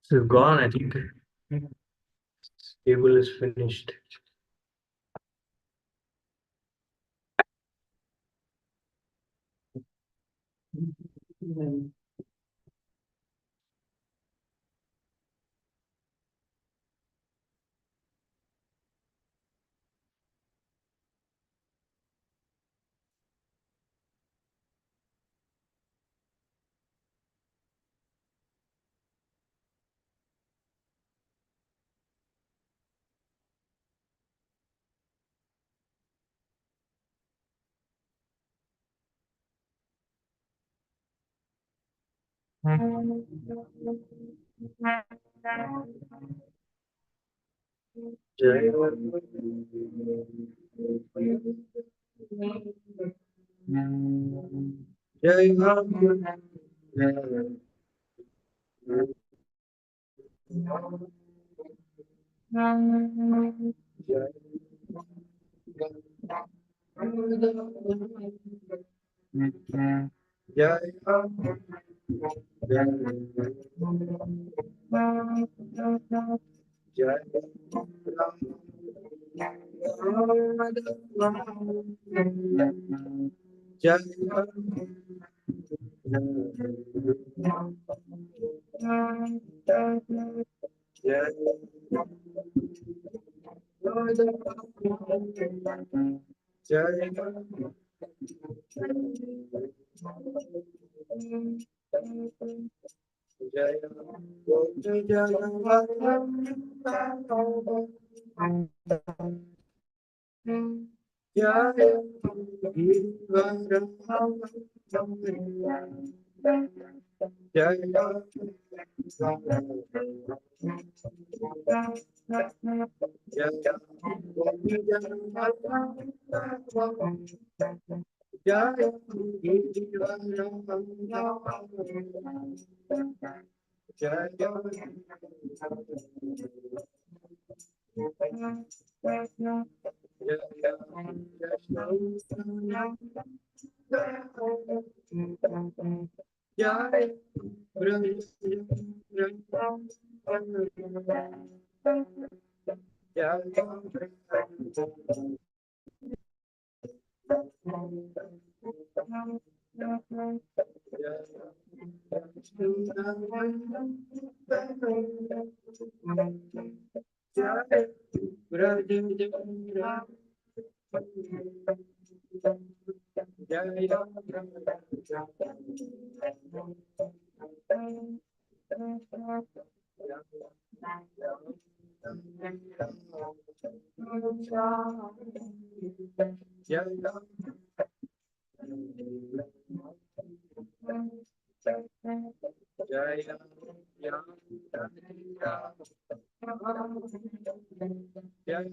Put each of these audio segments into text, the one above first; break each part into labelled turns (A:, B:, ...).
A: So gone, I think. Cable is finished. Jai Jai Jai Jai Jai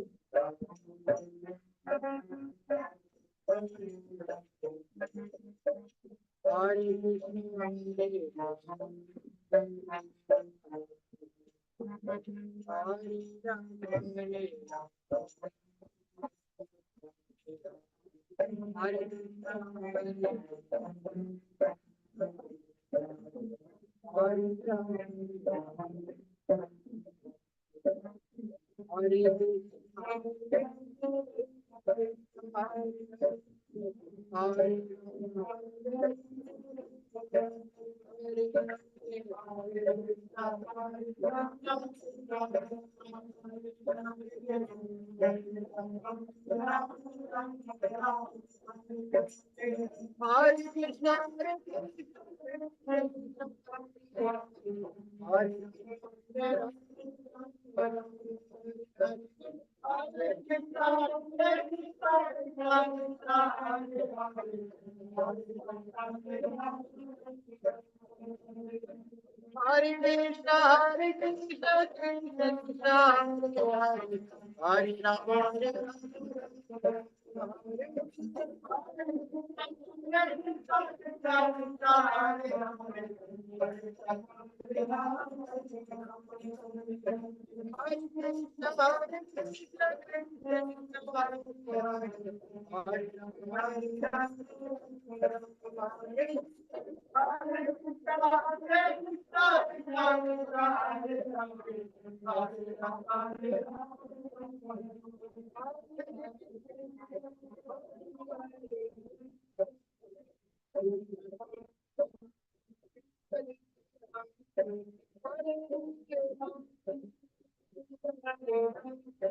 A: Jai Hare Krishna, Hare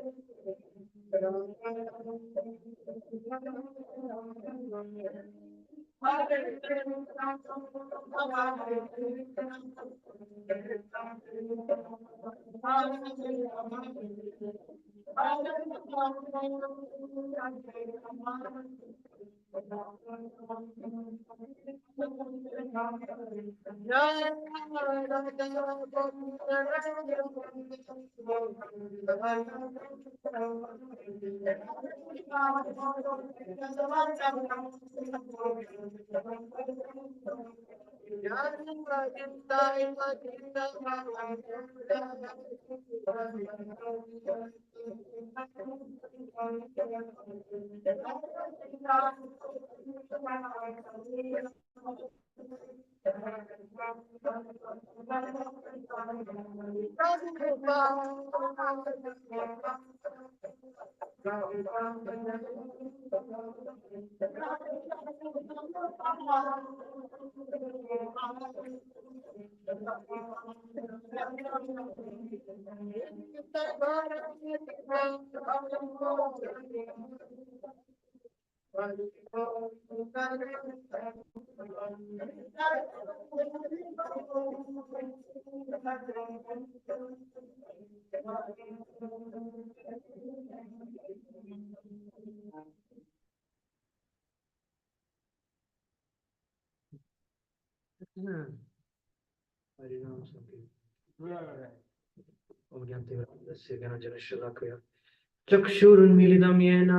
A: Ram, Hare चक्षुरुन्मीलितं येन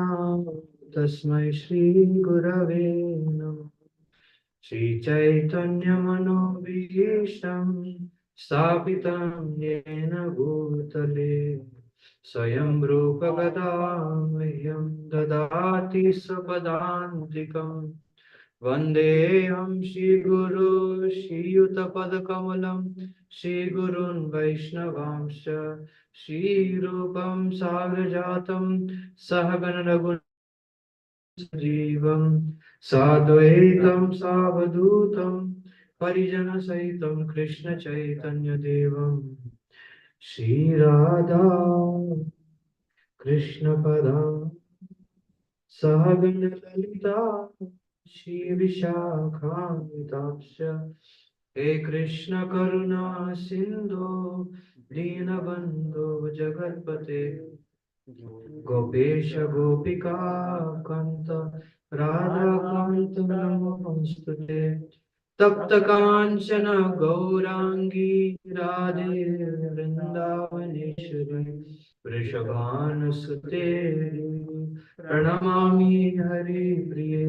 A: तस्मै श्रीगुरवे नमः श्रीचैतन्यमनोभीष्टं स्थापितं येन भूतले स्वयं रूपगदा मह्यं ददाति स्वपदान्तिकम् वन्देऽहं श्रीगुरो श्रीयुतपदकमलं श्रीगुरून् वैष्णवांश्च श्रीरूपं साग्रजातं सहगणरघुजीवं साद्वैतं सावधूतं परिजनसहितं कृष्णचैतन्यदेवं श्रीराधा कृष्णपदा सहगणललिता श्रीविशाखान्विताक्ष हे कृष्ण करुणा सिन्धो दीनबन्धो जगत्पते गोपेश गोपिका कान्त राधाकान्त नमोऽस्तुते तप्त काञ्चन गौराङ्गी राधे वृन्दावनेश्वरी वृषभानुसुते प्रणमामि हरिप्रिये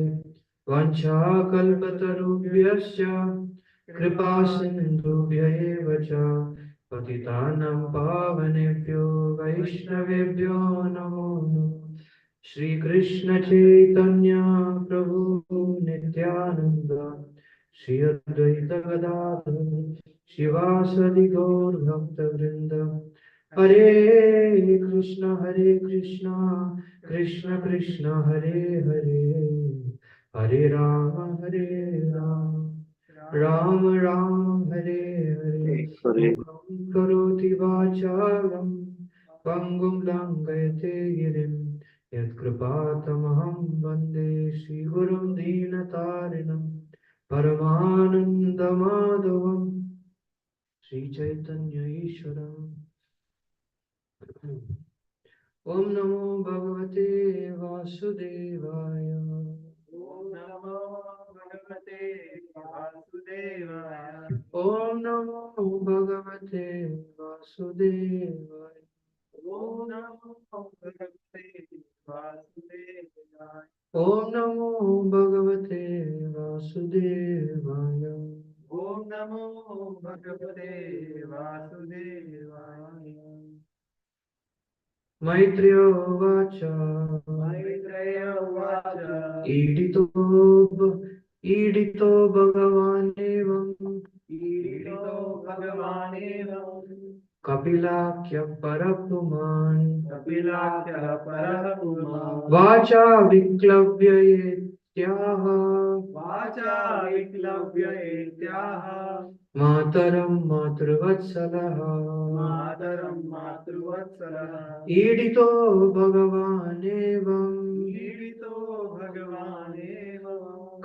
A: वञ्चाकल्पतरुभ्यश्च कृपासिन्धुभ्य एव च पतितानां पावनेभ्यो वैष्णवेभ्यो नमो नमः। श्रीकृष्ण चैतन्य प्रभु नित्यानन्द श्री अद्वैत गदाधर शिवासदि गौरभक्तवृन्द हरे कृष्ण कृष्ण कृष्ण हरे हरे हरे हरे राम राम राम हरे हरे करोति वाचालं पङ्गुं लङ्घयते गिरिं यत्कृपातमहं वन्दे श्रीगुरुं दीनतारिणं परमानन्दमाधवं श्रीचैतन्य ईश्वरम् ॐ नमो भगवते वासुदेवाय
B: ॐ नमो भगवते वासुदेवाय।
A: ॐ नमो भगवते वासुदेवाय
B: ॐ नमो भगवते वासुदेवाय।
A: ॐ नमो भगवते वासुदेवाय
B: ॐ नमो भगवते वासुदेवाय।
A: मैत्रेय उवाच
B: मैत्रेय उवाच
A: ईडितो भगवानेवं
B: ईडितो भगवानेवं
A: कपिलाख्य परपुमान्
B: कपिलाख्य परः पुमान्
A: वाचा विक्लव्ययेत्याह
B: वाचा विक्लव्य इत्याह
A: मातरं मातृवत्सलः
B: मातरं मातृवत्सलः
A: ईडितो भगवानेवं
B: ईडितो भगवानेव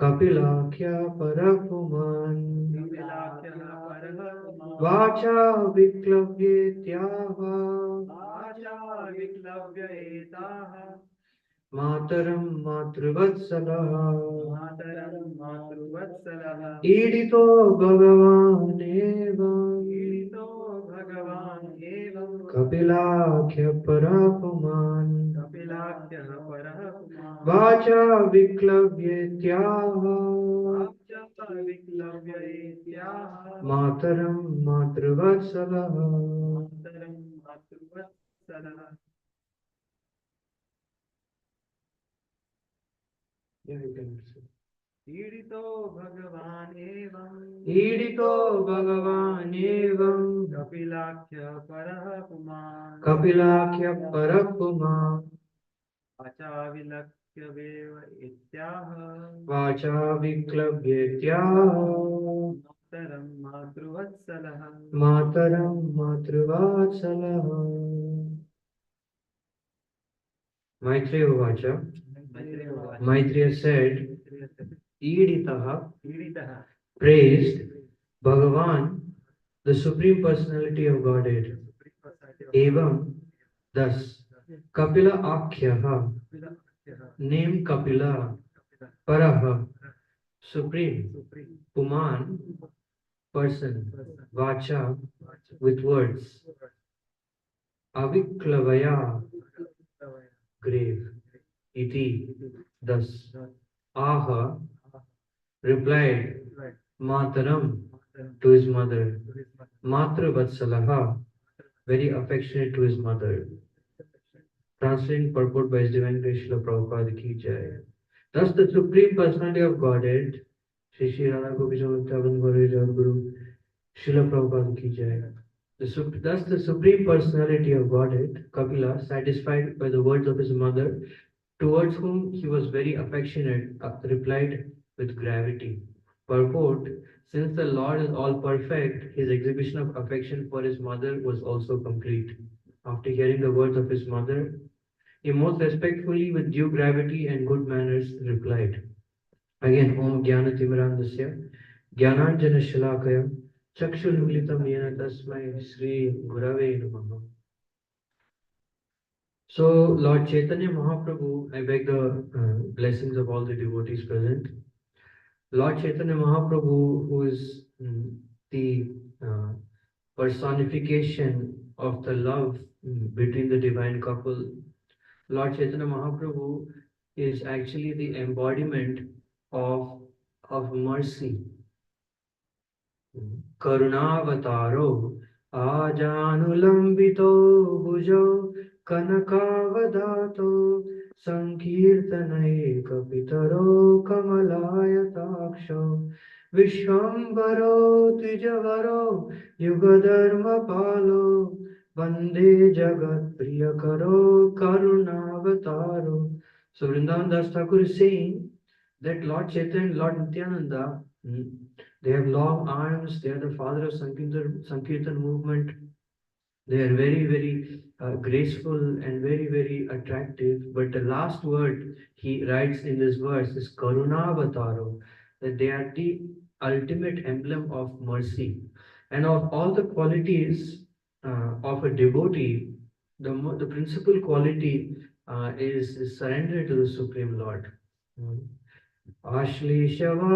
A: कपिलाख्य परपुमान्
B: कपिलाख्यः परः पुमान्
A: वाचा विक्लव्येत्याह
B: वाचा विक्लव्य एताः
A: मातरं मातृवत्सलः
B: मातरं मातृवत्सलः
A: ईडितो भगवानेवं
B: ईडितो भगवान् एवं
A: कपिलाख्य परपुमान्
B: कपिलाख्यः परः पुमान्
A: वाचा विक्लव्येत्याह
B: वाचा विक्लव्य इत्याह
A: मातरं मातृवत्सलः
B: मातरं मातृवत्सलः। ईडितो भगवानेवं
A: ईडितो भगवानेवं
B: कपिलाख्य परः पुमान्
A: कपिलाख्य परपुमान्
B: वाचा विलक्ष्यवेव इत्याह
A: वाचा विक्लव्येत्याह
B: मातरं मातृवत्सलः।
A: मातरं मातृवात्सलः Maitreya Uvacha Maitreya said, Iditaha
B: ईडितः
A: praised Bhagavan, the Supreme Personality of Godhead. Evam, thus, Kapila Akhyaha, named Kapila, Paraha, Supreme, Puman, person, Vacha, with words, Aviklavaya, grave, Iti, thus, Aha, replied, Mataram, to his mother, Matra Vatsalaha, very affectionate to his mother. Translating purport by His Divine Grace Srila Prabhupada Ki Jai. Thus the Supreme Personality of Godhead, Shri Shri Radha Gopisham Bhaktavan Gauri Guru, Srila Prabhupada Ki Jai. Thus the Supreme Personality of Godhead, Kapila, satisfied by the words of his mother, towards whom he was very affectionate, replied with gravity. Purport, since the Lord is all perfect, his exhibition of affection for his mother was also complete. After hearing the words of his mother, he most respectfully, with due gravity and good manners, replied. Again, Om Jnana Timirandasya, Jnananjana Shalakaya, Chakshulmilitam Yena Tasmai Sri Gurave Namaha. So, Lord Chaitanya Mahaprabhu, I beg the blessings of all the devotees present. Lord Chaitanya Mahaprabhu, who is the personification of the love between the divine couple, Lord Chaitanya Mahaprabhu is actually the embodiment of, of mercy. करुणावतारो आजानुलंबितो भुजौ कनकावदातो संकीर्तनैकपितरो कमलायताक्षो विश्वम्भरो द्विजवरो युगधर्मपालो वन्दे जगत्प्रियकरो करुणावतारो. So Vrindavan Das Thakur is saying that Lord Chaitanya and Lord Nityananda, they have long arms, they are the father of Sankirtan movement. They are very, very graceful and very, very attractive. But the last word he writes in this verse is Karunavataro, that they are the ultimate emblem of mercy. And of all the qualities of a devotee, the principal quality is surrender to the Supreme Lord.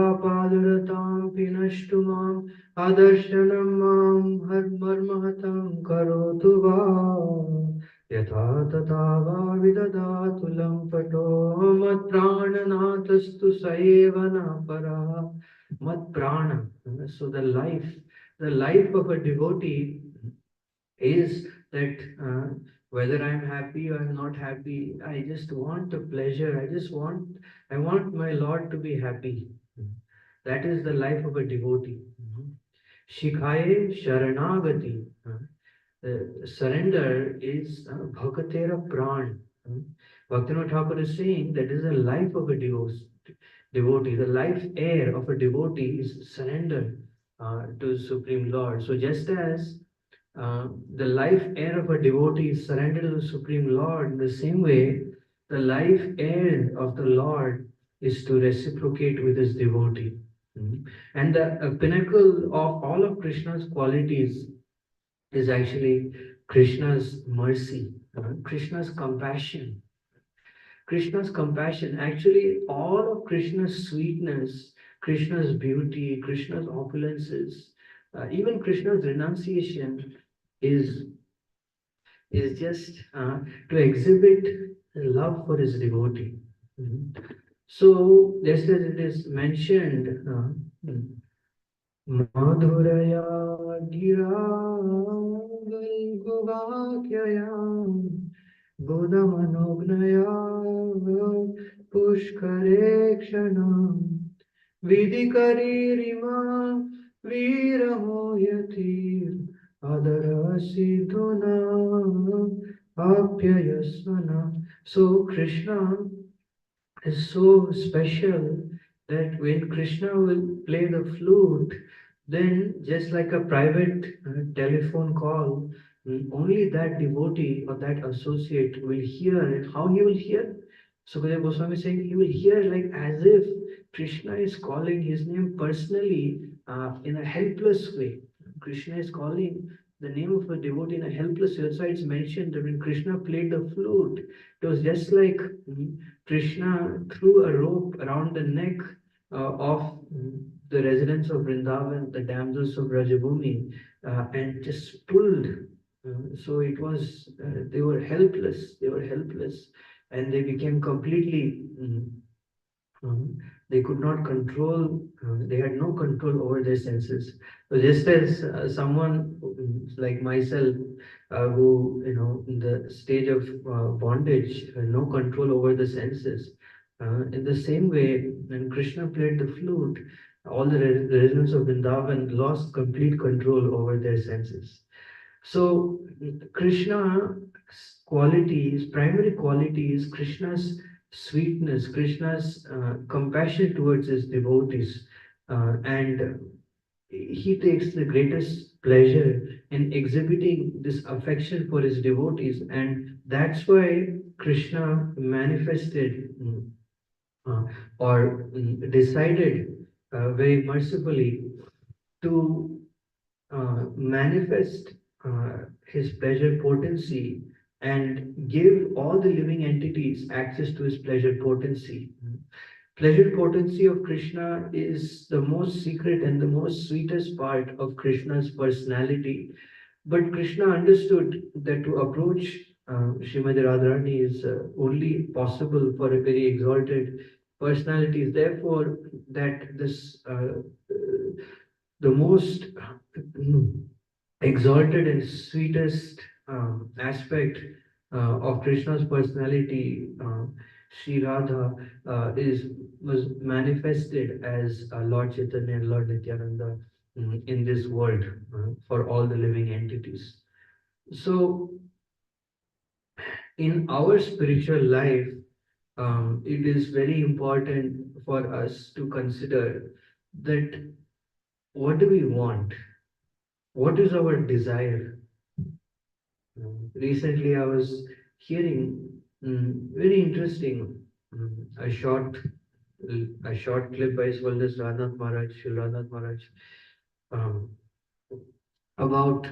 A: आश्लेषवापादुरतां पिनष्टु माम् आदर्शनं मां हर्मर्महतं करोतु वा यथा तथा वा विदधातु लम्पटो मत्प्राणनाथस्तु स एव न परः. Matprana. So the life of a devotee is that whether I'm happy or I'm not happy, I just want the pleasure. I want my Lord to be happy. That is the life of a devotee. Shikhaye Sharanagati. Surrender is Bhakatera Pran. Bhaktivinoda Thakur is saying that is the life of a devotee. The life air of a devotee is surrender to Supreme Lord. So just as the life air of a devotee is surrender to the Supreme Lord, in the same way, the life air of the Lord is to reciprocate with his devotee. And the pinnacle of all of Krishna's qualities is actually Krishna's mercy, Krishna's compassion. Krishna's compassion, actually, all of Krishna's sweetness, Krishna's beauty, Krishna's opulences, even Krishna's renunciation is just to exhibit love for his devotee. So, just as it is mentioned, Madhuraya gira Guvakya Bodhamanognaya Pushkarekshana Vidikaririma Viramoyatir Adarasithuna Apyayasvana. So Krishna is so special that when Krishna will play the flute, then just like a private telephone call, only that devotee or that associate will hear. And how he will hear? Sukadeva Goswami is saying he will hear like as if Krishna is calling his name personally in a helpless way. Krishna is calling the name of a devotee in a helpless way. That's why it's mentioned that when Krishna played the flute, it was just like Krishna threw a rope around the neck of the residents of Vrindavan, the damsels of Rajabhumi, and just pulled. So it was, they were helpless. They were helpless, and they became completely. They could not control. They had no control over their senses. So just as someone like myself, who in the stage of bondage, no control over the senses. In the same way, when Krishna played the flute, all the residents of Vrindavan lost complete control over their senses. So Krishna's qualities, primary quality is Krishna's sweetness, Krishna's compassion towards his devotees, and he takes the greatest pleasure in exhibiting this affection for his devotees, and that's why Krishna manifested or decided very mercifully to manifest his pleasure potency and give all the living entities access to his pleasure potency. Pleasure potency of Krishna is the most secret and the most sweetest part of Krishna's personality. But Krishna understood that to approach Srimati Radharani is only possible for a very exalted personalities. Therefore, that the most exalted and sweetest aspect of Krishna's personality, Sri Radha, is was manifested as Lord Chaitanya and Lord Nityananda in this world for all the living entities. So, in our spiritual life, it is very important for us to consider that what do we want? What is our desire? Recently, I was hearing very interesting a short clip by Svaldas Radhanath Maharaj, Shri Radhanath Maharaj, um, about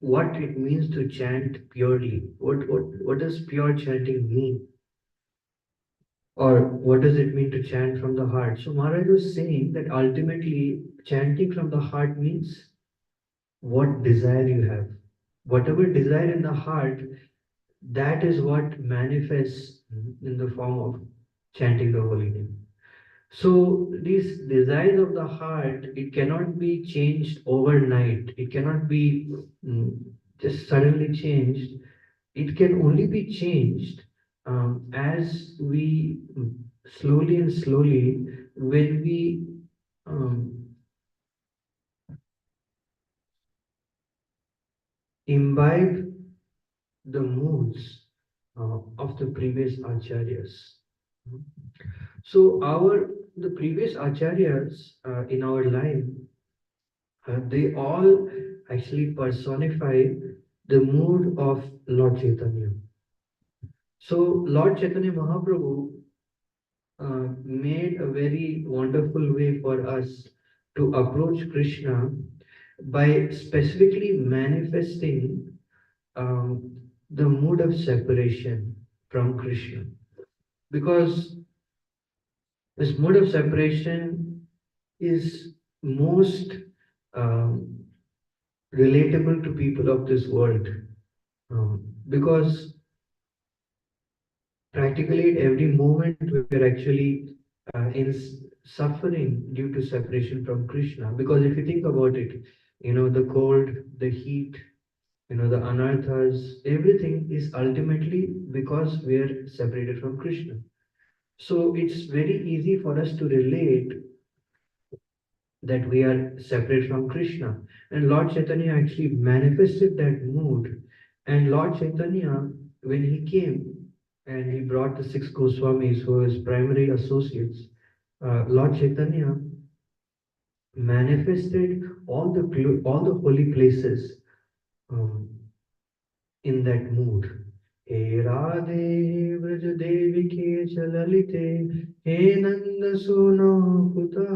A: what it means to chant purely. What does pure chanting mean? Or what does it mean to chant from the heart? So Maharaj was saying that ultimately chanting from the heart means what desire you have. Whatever desire in the heart, that is what manifests in the form of chanting the holy name. So these desires of the heart, it cannot be changed overnight. It cannot be just suddenly changed. It can only be changed as we slowly and slowly, when we um, imbibe the moods of the previous acharyas. So the previous acharyas in our line, they all actually personify the mood of Lord Chaitanya. So Lord Chaitanya Mahaprabhu made a very wonderful way for us to approach Krishna by specifically manifesting the mood of separation from Krishna. Because this mode of separation is most um, relatable to people of this world, because practically at every moment we are actually suffering due to separation from Krishna. Because if you think about it, the cold, the heat, the anarthas, everything is ultimately because we are separated from Krishna. So it's very easy for us to relate that we are separate from Krishna. And Lord Chaitanya actually manifested that mood. And Lord Chaitanya, when he came and he brought the six Goswamis, who were his primary associates, Lord Chaitanya manifested all the holy places um, in that mood. He Radhe Vraj Devi ke chalalite, he Nanda Suno Kuta.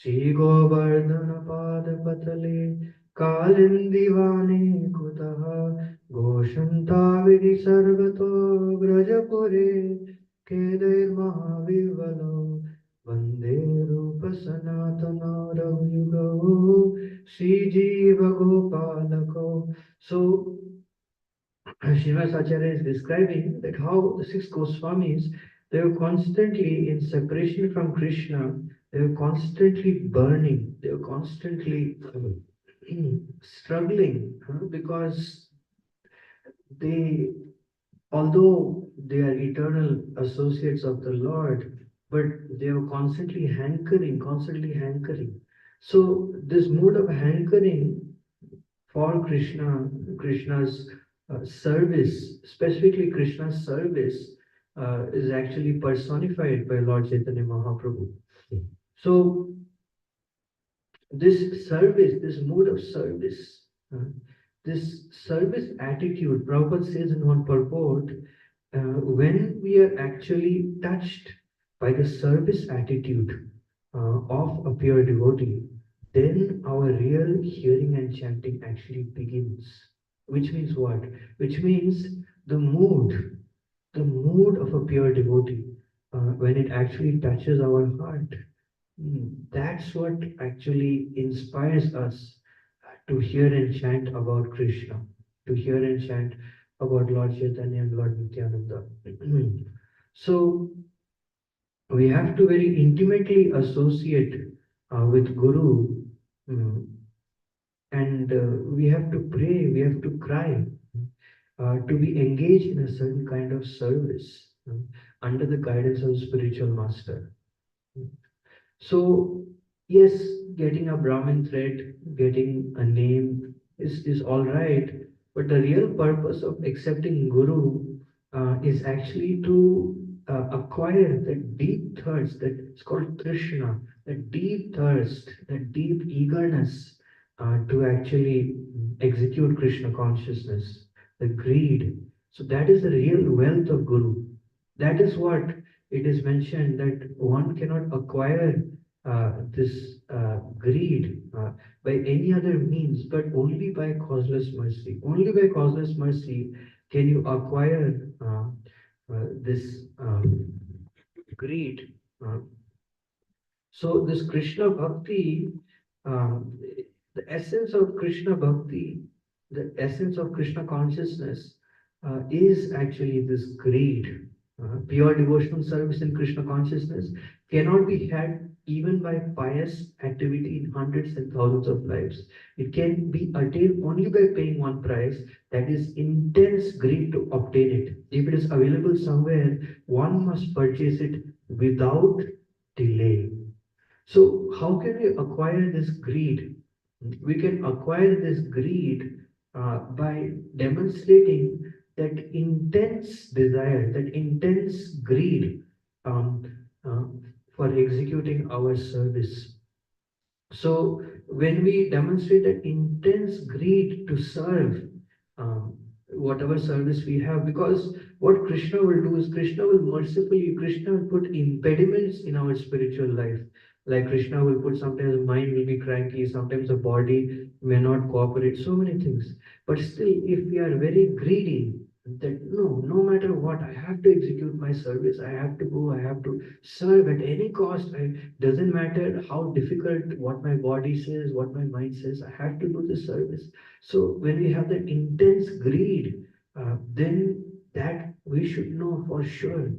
A: Shri Govardhan पाद पतले कालिंदिवाने कुतः घोषन्ताविधि सर्वतो व्रजपुरे केदैर्महाविवलो वन्दे रूप सनातनो रघुयुगो श्रीजीव गोपालको. So Srinivas Acharya is describing that how the six Goswamis, they were constantly in separation from Krishna, they were constantly burning, they were constantly struggling, because they, although they are eternal associates of the Lord, but they were constantly hankering, constantly hankering. So this mood of hankering for Krishna's service, specifically Krishna's service, is actually personified by Lord Chaitanya Mahaprabhu. So this service, this mood of service, this service attitude, Prabhupada says in one purport, when we are actually touched by the service attitude of a pure devotee, then our real hearing and chanting actually begins. Which means what? Which means the mood of a pure devotee, when it actually touches our heart, that's what actually inspires us to hear and chant about Krishna, to hear and chant about Lord Chaitanya and Lord Nityananda. So We have to very intimately associate with Guru, mm, and we have to pray, we have to cry, to be engaged in a certain kind of service under the guidance of spiritual master. So, yes, getting a Brahmin thread, getting a name is all right, but the real purpose of accepting Guru is actually to acquire that deep thirst that is called Krishna, that deep thirst, that deep eagerness to actually execute Krishna consciousness, the greed. So, that is the real wealth of Guru. That is what it is mentioned that one cannot acquire this greed by any other means, but only by causeless mercy. Only by causeless mercy can you acquire this greed. So this Krishna Bhakti, um, the essence of Krishna Bhakti, the essence of Krishna consciousness is actually this greed. Pure devotional service in Krishna consciousness cannot be had even by pious activity in hundreds and thousands of lives. It can be attained only by paying one price, that is intense greed to obtain it. If it is available somewhere, one must purchase it without delay. So, how can we acquire this greed? We can acquire this greed by demonstrating that intense desire, that intense greed um, uh, for executing our service. So, when we demonstrate that intense greed to serve whatever service we have, because what Krishna will do is Krishna will mercifully, Krishna will put impediments in our spiritual life. Like Krishna will put sometimes the mind will be cranky, sometimes the body may not cooperate, so many things. But still, if we are very greedy, that no matter what, I have to execute my service, I have to go, I have to serve at any cost. Doesn't matter how difficult what my body says, what my mind says, I have to do the service. So when we have that intense greed, then that we should know for sure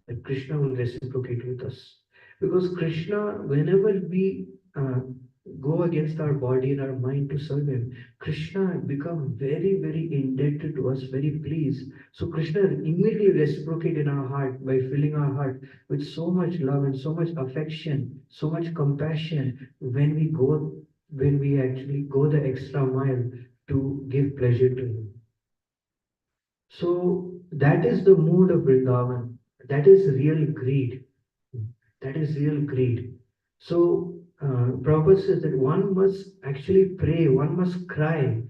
A: that Krishna will reciprocate with us. Because Krishna, whenever we go against our body and our mind to serve Him, Krishna become very, very indebted to us, very pleased. So Krishna immediately reciprocate in our heart by filling our heart with so much love and so much affection, so much compassion when we actually go the extra mile to give pleasure to Him. So that is the mood of Vrindavan. That is real greed. That is real greed. So Prabhupada says that one must actually pray, one must cry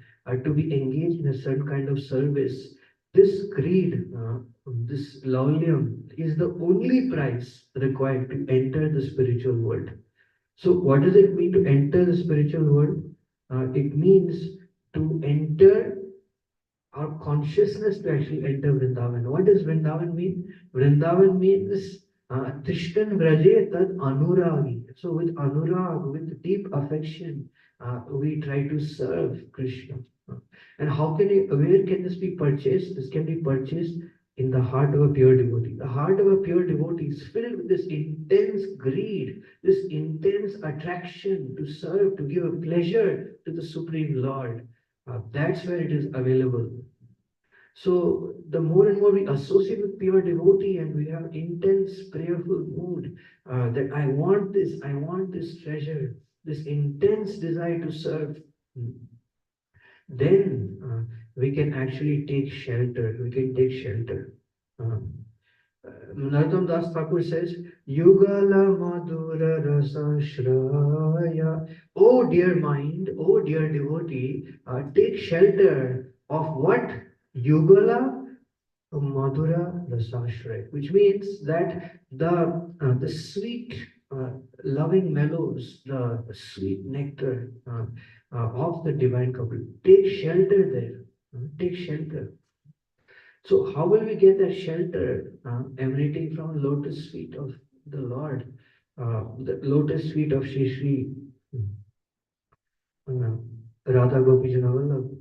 A: to be engaged in a certain kind of service. This greed, this laulyam, is the only price required to enter the spiritual world. So, what does it mean to enter the spiritual world? It means to enter our consciousness to actually enter Vrindavan. What does Vrindavan mean? Vrindavan means Tishtan Vraje Tad Anuragi. So with anurag, with deep affection, we try to serve Krishna. And where can this be purchased? This can be purchased in the heart of a pure devotee. The heart of a pure devotee is filled with this intense greed, this intense attraction to serve, to give a pleasure to the Supreme Lord. That's where it is available. So the more and more we associate with pure devotee and we have intense prayerful mood that I want this treasure, this intense desire to serve, then we can actually take shelter. We can take shelter. Um, Narottam Das Thakur says, Yugala Madhura Rasa Shraya. Oh dear mind, oh dear devotee, take shelter of what? Yugala Madhura Rasashray, which means that the sweet, loving mellows, the sweet nectar of the divine couple. Take shelter there. Take shelter. So how will we get that shelter emanating from lotus feet of the Lord, the lotus feet of Shri Shri uh, Radha Gopijana Vallabh?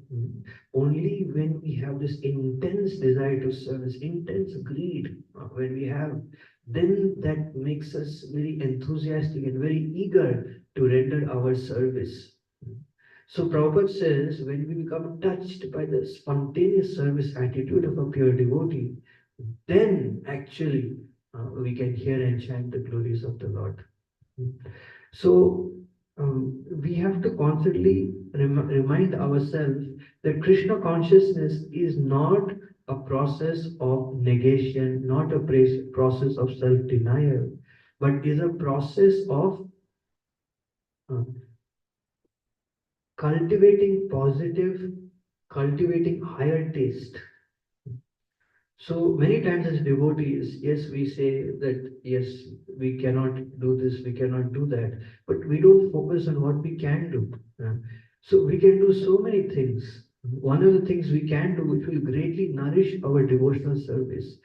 A: Only when we have this intense desire to serve, this intense greed, when we have then that makes us very enthusiastic and very eager to render our service. So Prabhupada says, when we become touched by the spontaneous service attitude of a pure devotee, then actually we can hear and chant the glories of the Lord. So we have to constantly remind ourselves that Krishna consciousness is not a process of negation, not a process of self-denial, but is a process of uh, cultivating positive, cultivating higher taste. So many times as devotees, yes, we say that, yes, we cannot do this, we cannot do that, but we don't focus on what we can do. So we can do so many things. One of the things we can do, which will greatly nourish our devotional service,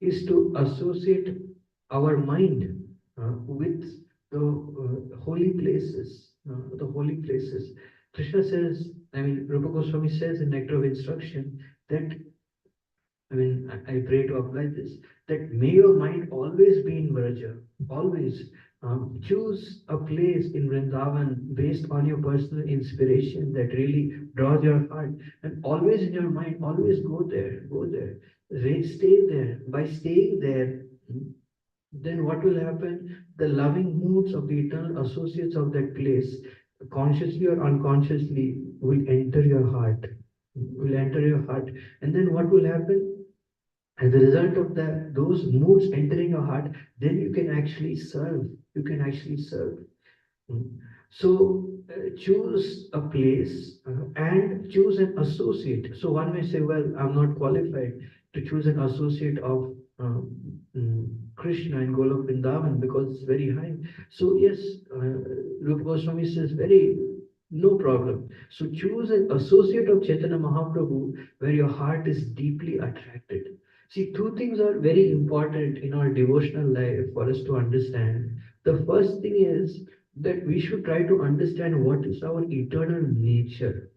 A: is to associate our mind with the holy places. The holy places. Krishna says, I mean, Rupa Goswami says in Nectar of Instruction that I pray to apply this, that may your mind always be in Vraja, always. Choose a place in Vrindavan based on your personal inspiration that really draws your heart, and always in your mind, always go there, go there. Stay there. By staying there, then what will happen? The loving moods of the eternal associates of that place, consciously or unconsciously, will enter your heart. Will enter your heart. And then what will happen? As a result of those moods entering your heart, then you can actually serve. You can actually serve. Mm. So choose a place and choose an associate. So one may say, well, I'm not qualified to choose an associate of Krishna in Golok Vrindavan because it's very high. So yes, Rupa Goswami says very no problem. So choose an associate of Chaitanya Mahaprabhu where your heart is deeply attracted. See, two things are very important in our devotional life for us to understand. The first thing is that we should try to understand what is our eternal nature.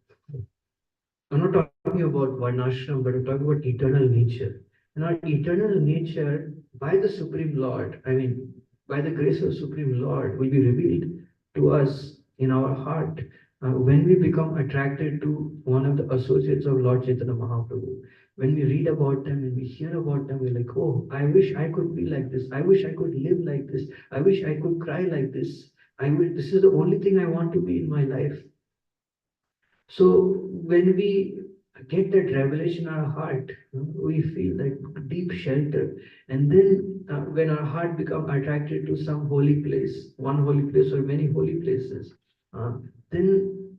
A: I'm not talking about Varnashram, but I'm talking about eternal nature. And our eternal nature, by the Supreme Lord, I mean, by the grace of Supreme Lord, will be revealed to us in our heart when we become attracted to one of the associates of Lord Chaitanya Mahaprabhu. When we read about them and we hear about them, we're like, oh, I wish I could be like this. I wish I could live like this. I wish I could cry like this. I wish this is the only thing I want to be in my life. So when we get that revelation in our heart, we feel that deep shelter. And then when our heart becomes attracted to some holy place, one holy place or many holy places, uh, then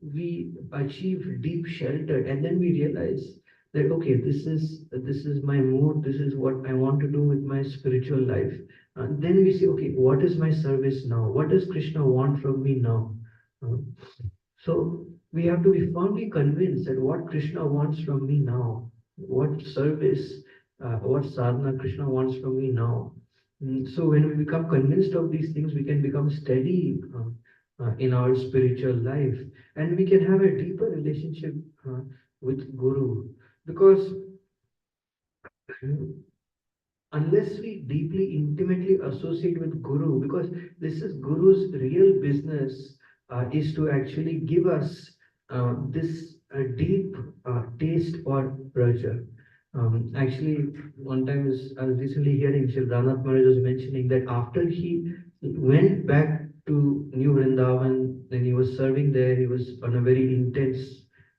A: we achieve deep shelter, and then we realize that okay, this is my mood, this is what I want to do with my spiritual life. Then we say, okay, what is my service now? What does Krishna want from me now? Uh, so we have to be firmly convinced that what Krishna wants from me now, what service, what sadhana Krishna wants from me now. So when we become convinced of these things, we can become steady in our spiritual life, and we can have a deeper relationship with Guru, because unless we deeply, intimately associate with Guru, because this is Guru's real business, is to actually give us this deep taste for Raja. Actually, one time I was recently hearing Shri Ranath Maharaj was mentioning that after he went back to New Vrindavan, then he was serving there, he was on a very intense,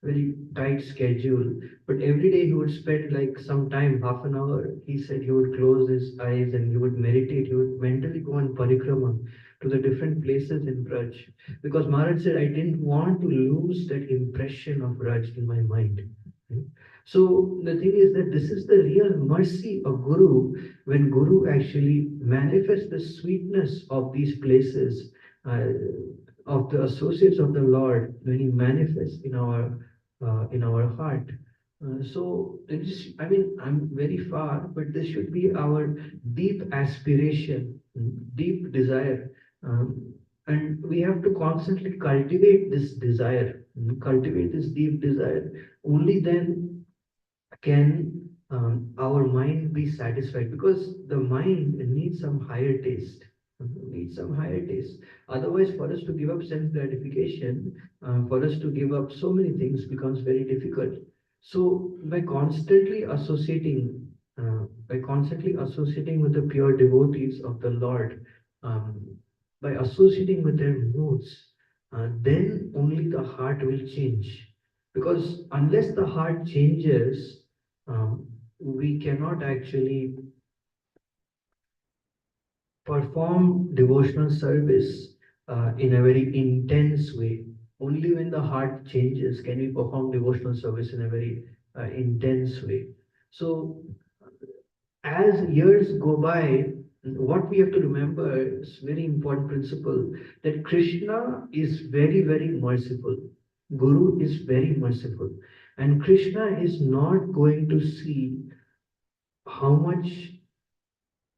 A: very tight schedule, but every day he would spend like some time, half an hour. He said he would close his eyes and he would meditate. He would mentally go on parikrama to the different places in Braj. Because Maharaj said, I didn't want to lose that impression of Braj in my mind. Right? So the thing is that this is the real mercy of Guru, when Guru actually manifests the sweetness of these places, uh, of the associates of the Lord, when He manifests in our heart. So it just, I mean, I'm very far, but this should be our deep aspiration, deep desire. And we have to constantly cultivate this desire, cultivate this deep desire. Only then can our mind be satisfied, because the mind needs some higher taste, needs some higher taste. Otherwise, for us to give up sense gratification, for us to give up so many things becomes very difficult. So by constantly associating with the pure devotees of the Lord, um, by associating with their moods, then only the heart will change. Because unless the heart changes, um, we cannot actually perform devotional service in a very intense way. Only when the heart changes can we perform devotional service in a very intense way. So, as years go by, what we have to remember is very important principle, that Krishna is very, very merciful. Guru is very merciful. And Krishna is not going to see how much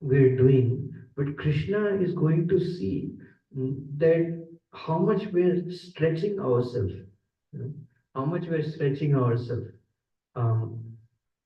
A: we're doing, but Krishna is going to see that how much we're stretching ourselves, you know, how much we're stretching ourselves. Um,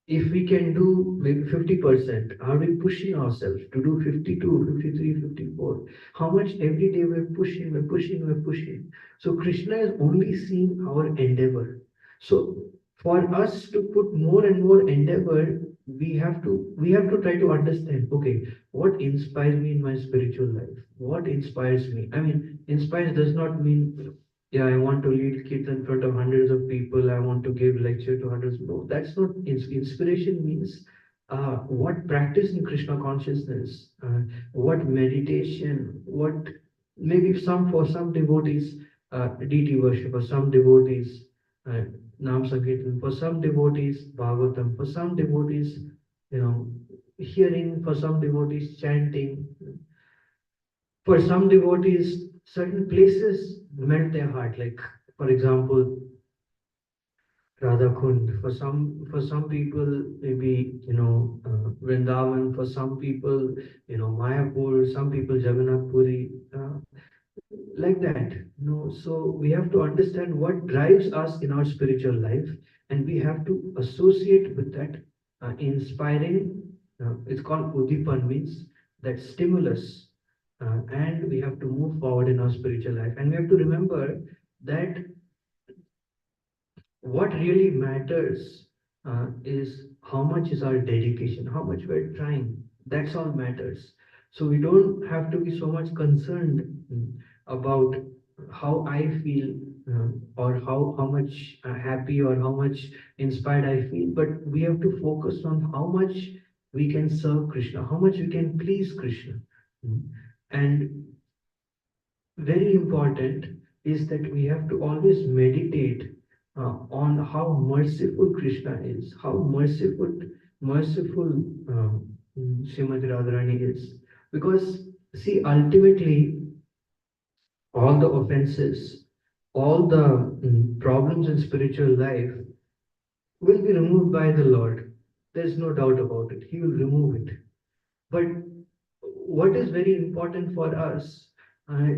A: if we can do maybe 50%, are we pushing ourselves to do 52, 53, 54? How much every day we're pushing, we're pushing, we're pushing. So Krishna is only seeing our endeavor. So for us to put more and more endeavor, we have to try to understand, okay, what inspires me in my spiritual life? What inspires me? I mean, inspires does not mean, yeah, I want to lead kids in front of hundreds of people, I want to give lecture to hundreds. No, that's not inspiration. Means what practice in Krishna consciousness, what meditation, what maybe some for some devotees, deity worship, for some devotees, uh, Nam Sankirtan, for some devotees, Bhagavatam, for some devotees, you know, hearing, for some devotees, chanting, for some devotees, certain places melt their heart. Like, for example, Radha Kund. For some people, maybe Vrindavan. For some people, Mayapur. Some people Jagannath Puri. Like that. So we have to understand what drives us in our spiritual life, and we have to associate with that inspiring. It's called udipan, means that stimulus, and we have to move forward in our spiritual life. And we have to remember that what really matters is how much is our dedication, how much we're trying. That's all matters. So we don't have to be so much concerned about how I feel, or how much happy or how much inspired I feel, but we have to focus on how much we can serve Krishna, how much we can please Krishna. Mm. And very important is that we have to always meditate on how merciful Krishna is, how merciful Srimati Radharani is. Because, see, ultimately, all the offenses, all the problems in spiritual life will be removed by the Lord. There's no doubt about it. He will remove it. But what is very important for us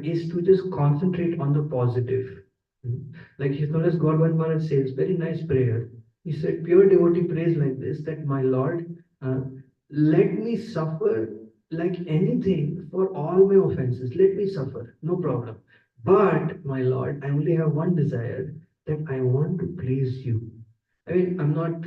A: is to just concentrate on the positive. Like His Holiness Gauravan Maharaj says, very nice prayer. He said, pure devotee prays like this, that my Lord, let me suffer like anything for all my offenses. Let me suffer, no problem. But my Lord, I only have one desire, that I want to please you. I mean, I'm not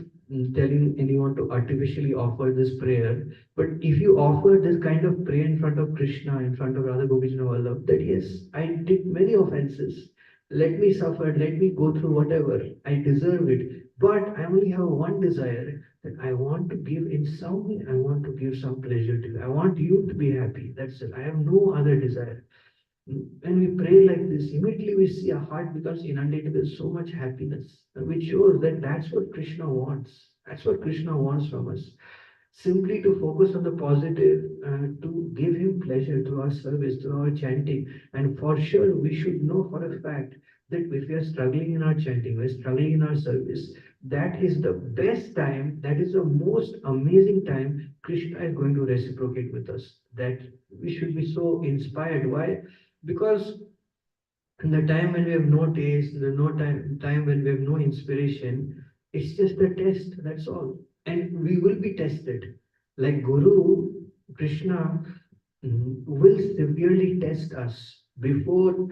A: telling anyone to artificially offer this prayer, but if you offer this kind of prayer in front of Krishna, in front of Radha Govindana Vallabh, that yes, I did many offenses. Let me suffer, let me go through whatever. I deserve it. But I only have one desire, that I want to give in some way, I want to give some pleasure to you. I want you to be happy. That's it. I have no other desire. When we pray like this, immediately we see our heart becomes inundated with so much happiness, which shows that that's what Krishna wants. That's what Krishna wants from us. Simply to focus on the positive, to give him pleasure through our service, through our chanting. And for sure, we should know for a fact that if we are struggling in our chanting, we're struggling in our service, that is the best time, that is the most amazing time Krishna is going to reciprocate with us. That we should be so inspired. Why? Because in the time when we have no taste, the no time when we have no inspiration, it's just a test, that's all. and we will be tested. Like Guru Krishna will severely test us before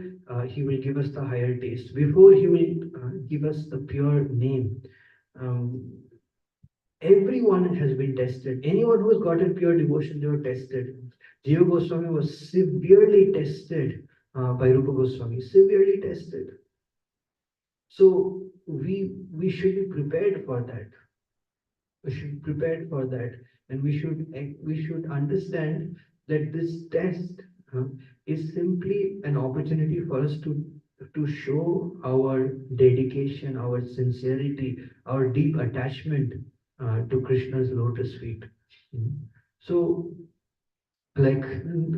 A: he will give us the higher taste, before he will give us the pure name. Um, Everyone has been tested. Anyone who has gotten pure devotion, they were tested. Jiva Goswami was severely tested by Rupa Goswami, severely tested. So we should be prepared for that. We should be prepared for that, and we should understand that this test uh, is simply an opportunity for us to show our dedication, our sincerity, our deep attachment to Krishna's lotus feet. Mm. So like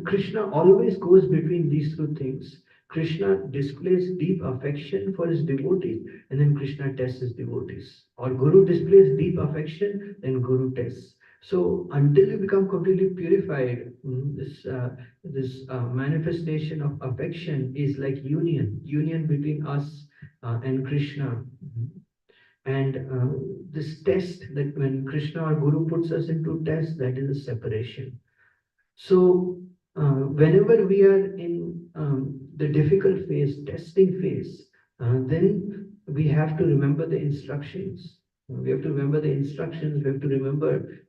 A: Krishna always goes between these two things. Krishna displays deep affection for his devotees, and then Krishna tests his devotees. Or Guru displays deep affection, then Guru tests. So until you become completely purified, this manifestation of affection is like union between us and Krishna. And this test, that when Krishna or Guru puts us into test, that is a separation. So, whenever we are in the difficult phase, testing phase, then we have to remember the instructions. We have to remember the instructions. We have to remember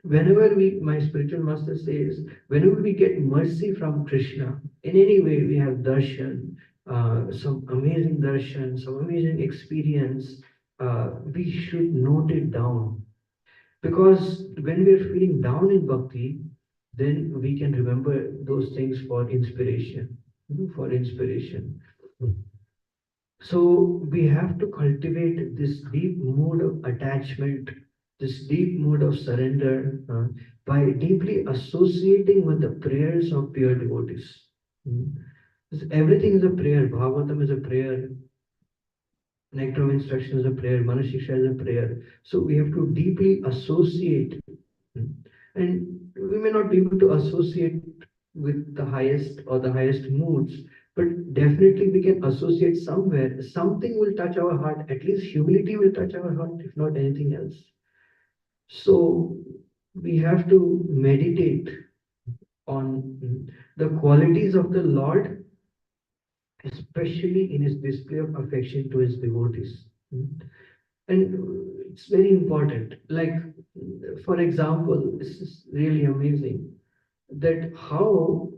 A: whenever we, my spiritual master says, whenever we get mercy from Krishna, in any way we have darshan, some amazing darshan, some amazing experience, we should note it down, because when we are feeling down in bhakti, then we can remember those things for inspiration. For inspiration. So we have to cultivate this deep mood of attachment, this deep mood of surrender by deeply associating with the prayers of pure devotees. Mm. Everything is a prayer. Bhagavatam is a prayer. Nectar of instruction is a prayer. Manashiksha is a prayer. So we have to deeply associate. And we may not be able to associate with the highest or the highest moods, but definitely we can associate somewhere. Something will touch our heart, at least humility will touch our heart, if not anything else. So we have to meditate on the qualities of the Lord, especially in his display of affection to his devotees. And it's very important. Like, for example, this is really amazing that how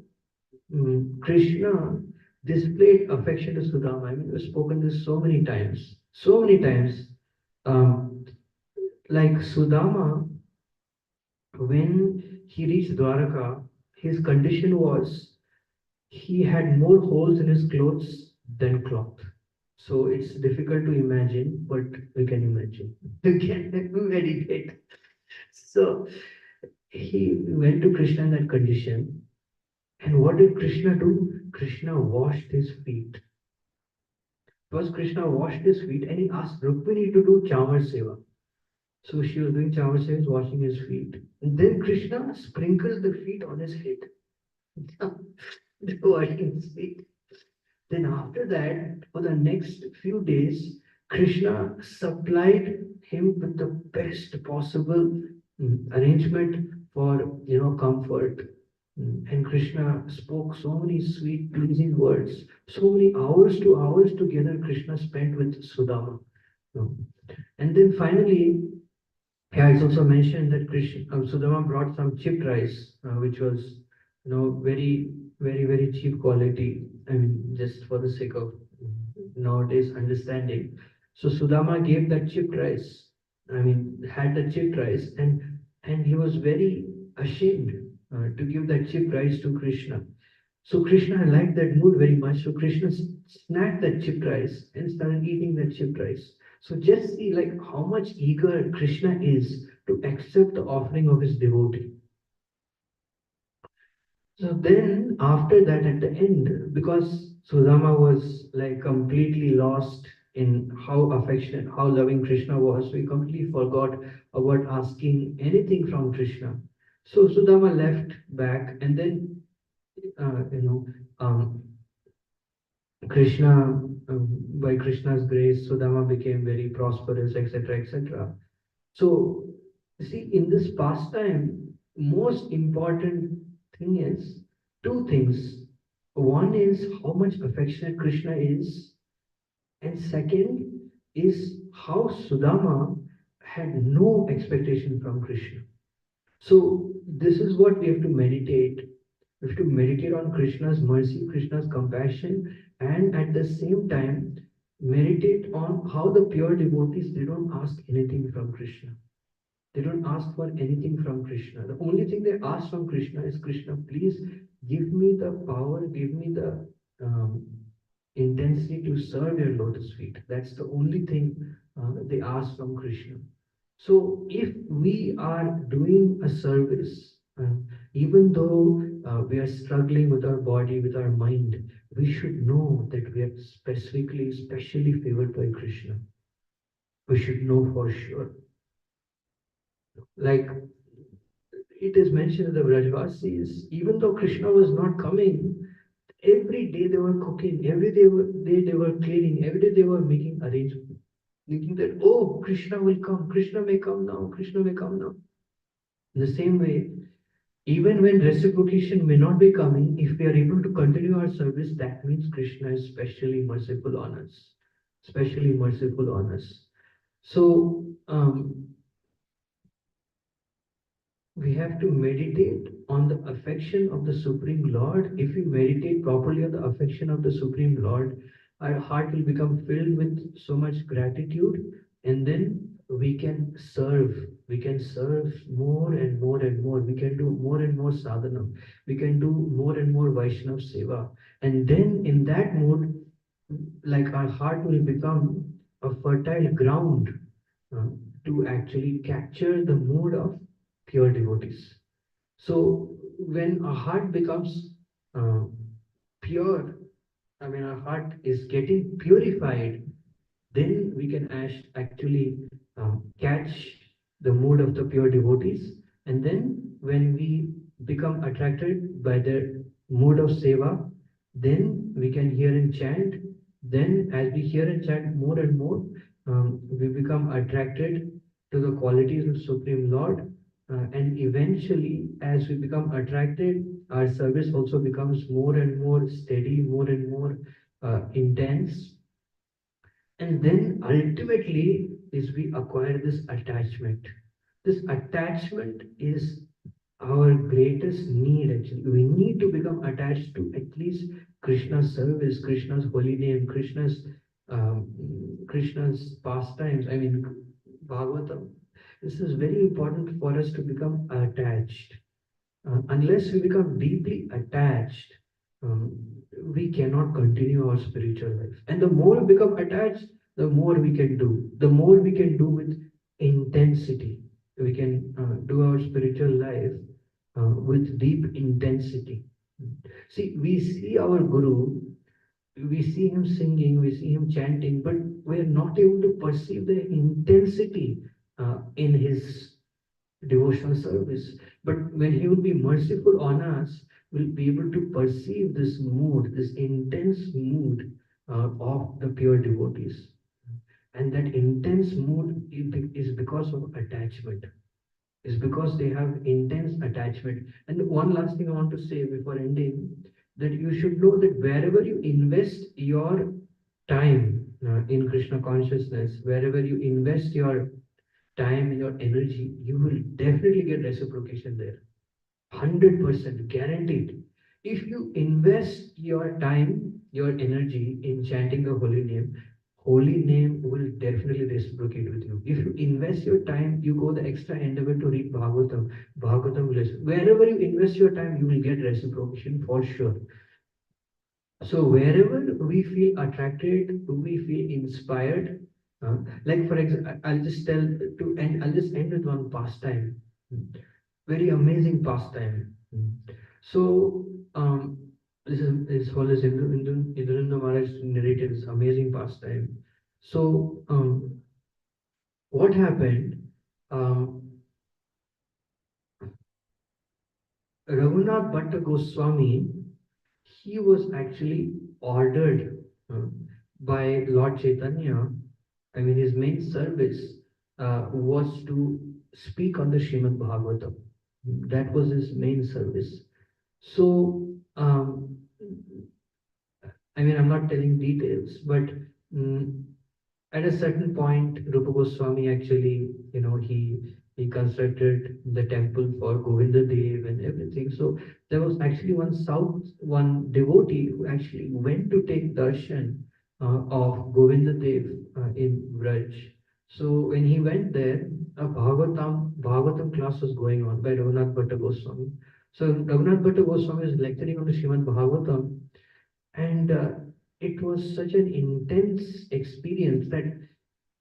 A: Krishna displayed affection to Sudama. I mean, we've spoken this so many times, so many times. Um, like Sudama, when he reached Dwaraka, his condition was he had more holes in his clothes than cloth. So it's difficult to imagine, but we can imagine. We can meditate. So he went to Krishna in that condition. And what did Krishna do? Krishna washed his feet. First, Krishna washed his feet and he asked Rukmini to do Chamar Seva. So she was doing Chamar Seva, washing his feet. And then Krishna sprinkled the feet on his head. Washing his feet. Then after that, for the next few days, Krishna supplied him with the best possible arrangement for comfort. And Krishna spoke so many sweet, pleasing words. So many hours to hours together Krishna spent with Sudama. And then finally, yeah, it's also mentioned that Krishna, Sudama brought some chipped rice, which was, very, very, very cheap quality. I mean, just for the sake of nowadays understanding. So Sudama gave that chipped rice. I mean, had the chipped rice, and he was very ashamed to give that chipped rice to Krishna. So Krishna liked that mood very much. So Krishna snapped that chipped rice and started eating that chipped rice. So just see like how much eager Krishna is to accept the offering of his devotee. So then after that at the end, because Sudama was like completely lost in how affectionate, how loving Krishna was, so he completely forgot about asking anything from Krishna. So Sudama left back, and then uh, you know um, Krishna, by Krishna's grace, Sudama became very prosperous, etc., etc. So, see, in this pastime, most important thing is two things. One is how much affectionate Krishna is, and second is how Sudama had no expectation from Krishna. So, this is what we have to meditate. We have to meditate on Krishna's mercy, Krishna's compassion, and at the same time, meditate on how the pure devotees they don't ask anything from Krishna. They don't ask for anything from Krishna. The only thing they ask from Krishna is, Krishna, please give me the power, give me the intensity to serve your lotus feet. That's the only thing they ask from Krishna. So if we are doing a service, even though we are struggling with our body, with our mind, we should know that we are specifically, specially favored by Krishna. We should know for sure. Like it is mentioned in the Vrajvasis, even though Krishna was not coming, every day they were cooking, day they were cleaning, every day they were making arrangements, thinking that, oh, Krishna will come, Krishna may come now, Krishna may come now. In the same way, even when reciprocation may not be coming, if we are able to continue our service, that means Krishna is specially merciful on us, specially merciful on us. So, we have to meditate on the affection of the Supreme Lord. If we meditate properly on the affection of the Supreme Lord, our heart will become filled with so much gratitude, and then we can serve. We can serve more and more and more. We can do more and more sadhana. We can do more and more Vaishnav seva. And then in that mode, like our heart will become a fertile ground uh, to actually capture the mood of pure devotees. So when our heart becomes uh, pure, I mean, our heart is getting purified, then we can actually catch the mood of the pure devotees. And then when we become attracted by their mood of seva, then we can hear and chant. Then, as we hear and chant more and more, we become attracted to the qualities of Supreme Lord. And eventually, as we become attracted, our service also becomes more and more steady, more and more intense, and then ultimately is we acquire this attachment. This attachment is our greatest need actually. We need to become attached to at least Krishna's service, Krishna's holy name, um, Krishna's pastimes. I mean, Bhagavatam. This is very important for us to become attached. Unless we become deeply attached, um, we cannot continue our spiritual life. And the more we become attached, the more we can do. The more we can do with intensity. We can do our spiritual life with deep intensity. See, we see our Guru, we see him singing, we see him chanting, but we are not able to perceive the intensity in his devotional service. But when He will be merciful on us, we'll be able to perceive this mood, this intense mood of the pure devotees. And that intense mood is because of attachment, is because they have intense attachment. And one last thing I want to say before ending, that you should know that wherever you invest your time in Krishna consciousness, wherever you invest your time and your energy, you will definitely get reciprocation there. 100% guaranteed. If you invest your time, your energy in chanting the holy name will definitely reciprocate with you. If you invest your time, you go the extra endeavor to read Bhagavatam will wherever you invest your time, you will get reciprocation for sure. So wherever we feel attracted, we feel inspired. Like for example, I'll just tell to end. I'll just end with one pastime. Very amazing pastime. So this is Holy Indrananda Maharaj narrated this amazing pastime. So what happened? Um, Raghunath Bhatta Goswami, he was actually ordered by Lord Chaitanya. I mean, his main service was to speak on the Srimad Bhagavatam. That was his main service. So, I mean, I'm not telling details, but mm, at a certain point, Rupa Goswami actually, he constructed the temple for Govinda Dev and everything. So there was actually one devotee who actually went to take darshan of Govinda Dev in Braj. So when he went there, a Bhagavatam class was going on by Raghunath Bhatta Goswami. So Raghunath Bhatta Goswami was lecturing on the Srimad Bhagavatam, and it was such an intense experience that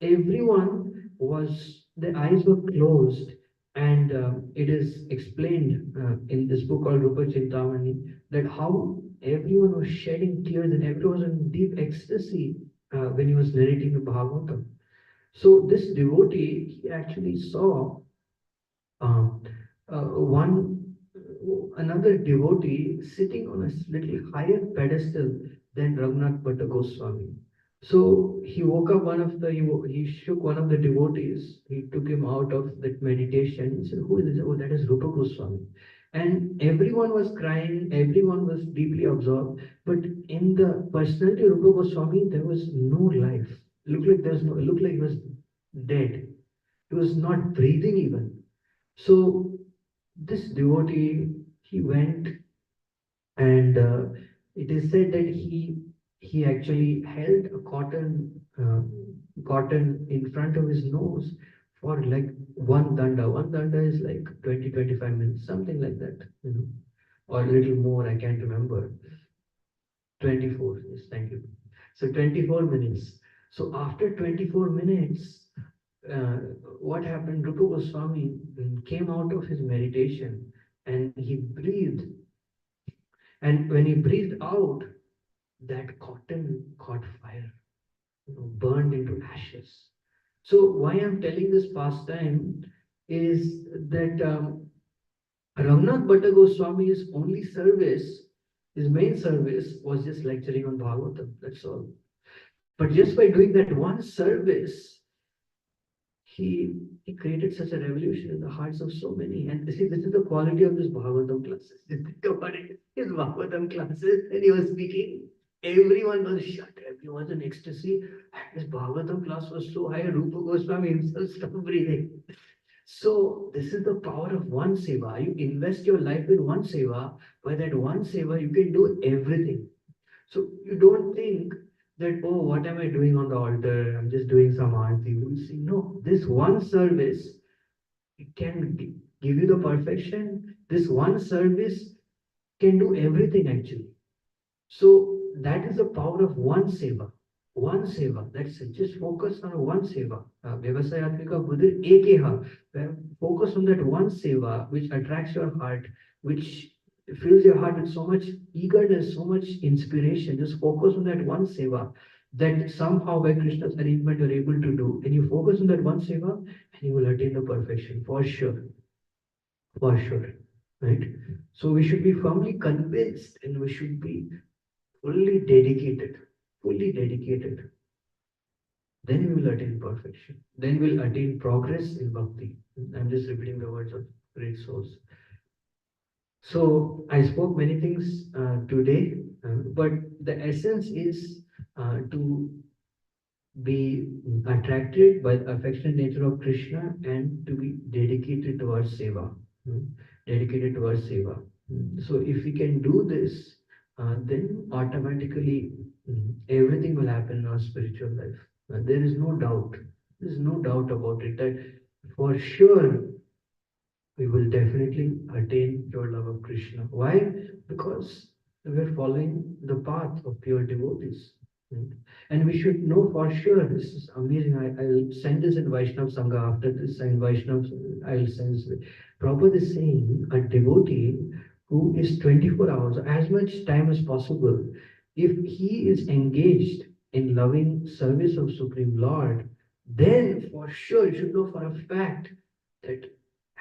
A: everyone was, their eyes were closed, and it is explained in this book called Rupa Chintamani that how everyone was shedding tears and everyone was in deep ecstasy when he was narrating the Bhagavatam. So this devotee, he actually saw uh, one another devotee sitting on a little higher pedestal than Raghunath Bhatta Goswami. So he woke up he shook one of the devotees. He took him out of that meditation. He said, "Who is this?" "Oh, that is Rupa Goswami." And everyone was crying. Everyone was deeply absorbed. But in the personality of Rupa Goswami, there was no life. It looked like he was dead. He was not breathing even. So this devotee, he went, and it is said that he actually held a cotton in front of his nose for like one danda. One danda is like 20-25 minutes, something like that, or a little more. I can't remember. 24. Yes, thank you. So 24 minutes. So after 24 minutes, uh, what happened? Rupa Goswami came out of his meditation and he breathed. And when he breathed out, that cotton caught fire, burned into ashes. So why I'm telling this pastime is that Raghunath Bhatta Goswami's only service, his main service was just lecturing on Bhagavatam. That's all. But just by doing that one service, he created such a revolution in the hearts of so many. And this is the quality of his Bhagavatam classes. Think about it. His Bhagavatam classes, and he was speaking. Everyone was shut. Everyone was in ecstasy. And his Bhagavatam class was so high, Rupa Goswami himself stopped breathing. So this is the power of one seva. You invest your life in one seva. By that one seva, you can do everything. So you don't think that, oh, what am I doing on the altar? I'm just doing some aarti. You see, no, this one service, it can give you the perfection. This one service can do everything actually. So that is the power of one seva. One seva. That's it. Just focus on one seva. Vyavasayatmika buddhi ekeha. Focus on that one seva which attracts your heart, which fills your heart with so much eagerness, so much inspiration. Just focus on that one seva that somehow by Krishna's arrangement you're able to do. And you focus on that one seva and you will attain the perfection for sure. For sure. Right? So we should be firmly convinced and we should be fully dedicated, fully dedicated, then we will attain perfection. Then we'll attain progress in bhakti. I'm just repeating the words of great souls. So I spoke many things today, but the essence is to be attracted by the affectionate nature of Krishna and to be dedicated towards seva. mm, Dedicated towards seva. So if we can do this, then automatically everything will happen in our spiritual life. There is no doubt. There is no doubt about it that for sure we will definitely attain pure love of Krishna. Why? Because we are following the path of pure devotees. Right? And we should know for sure, this is amazing. I'll send this in Vaishnav Sangha after this, and Vaishnav, I'll send this. Prabhupada is saying a devotee who is 24 hours, as much time as possible, if he is engaged in loving service of Supreme Lord, then for sure you should know for a fact that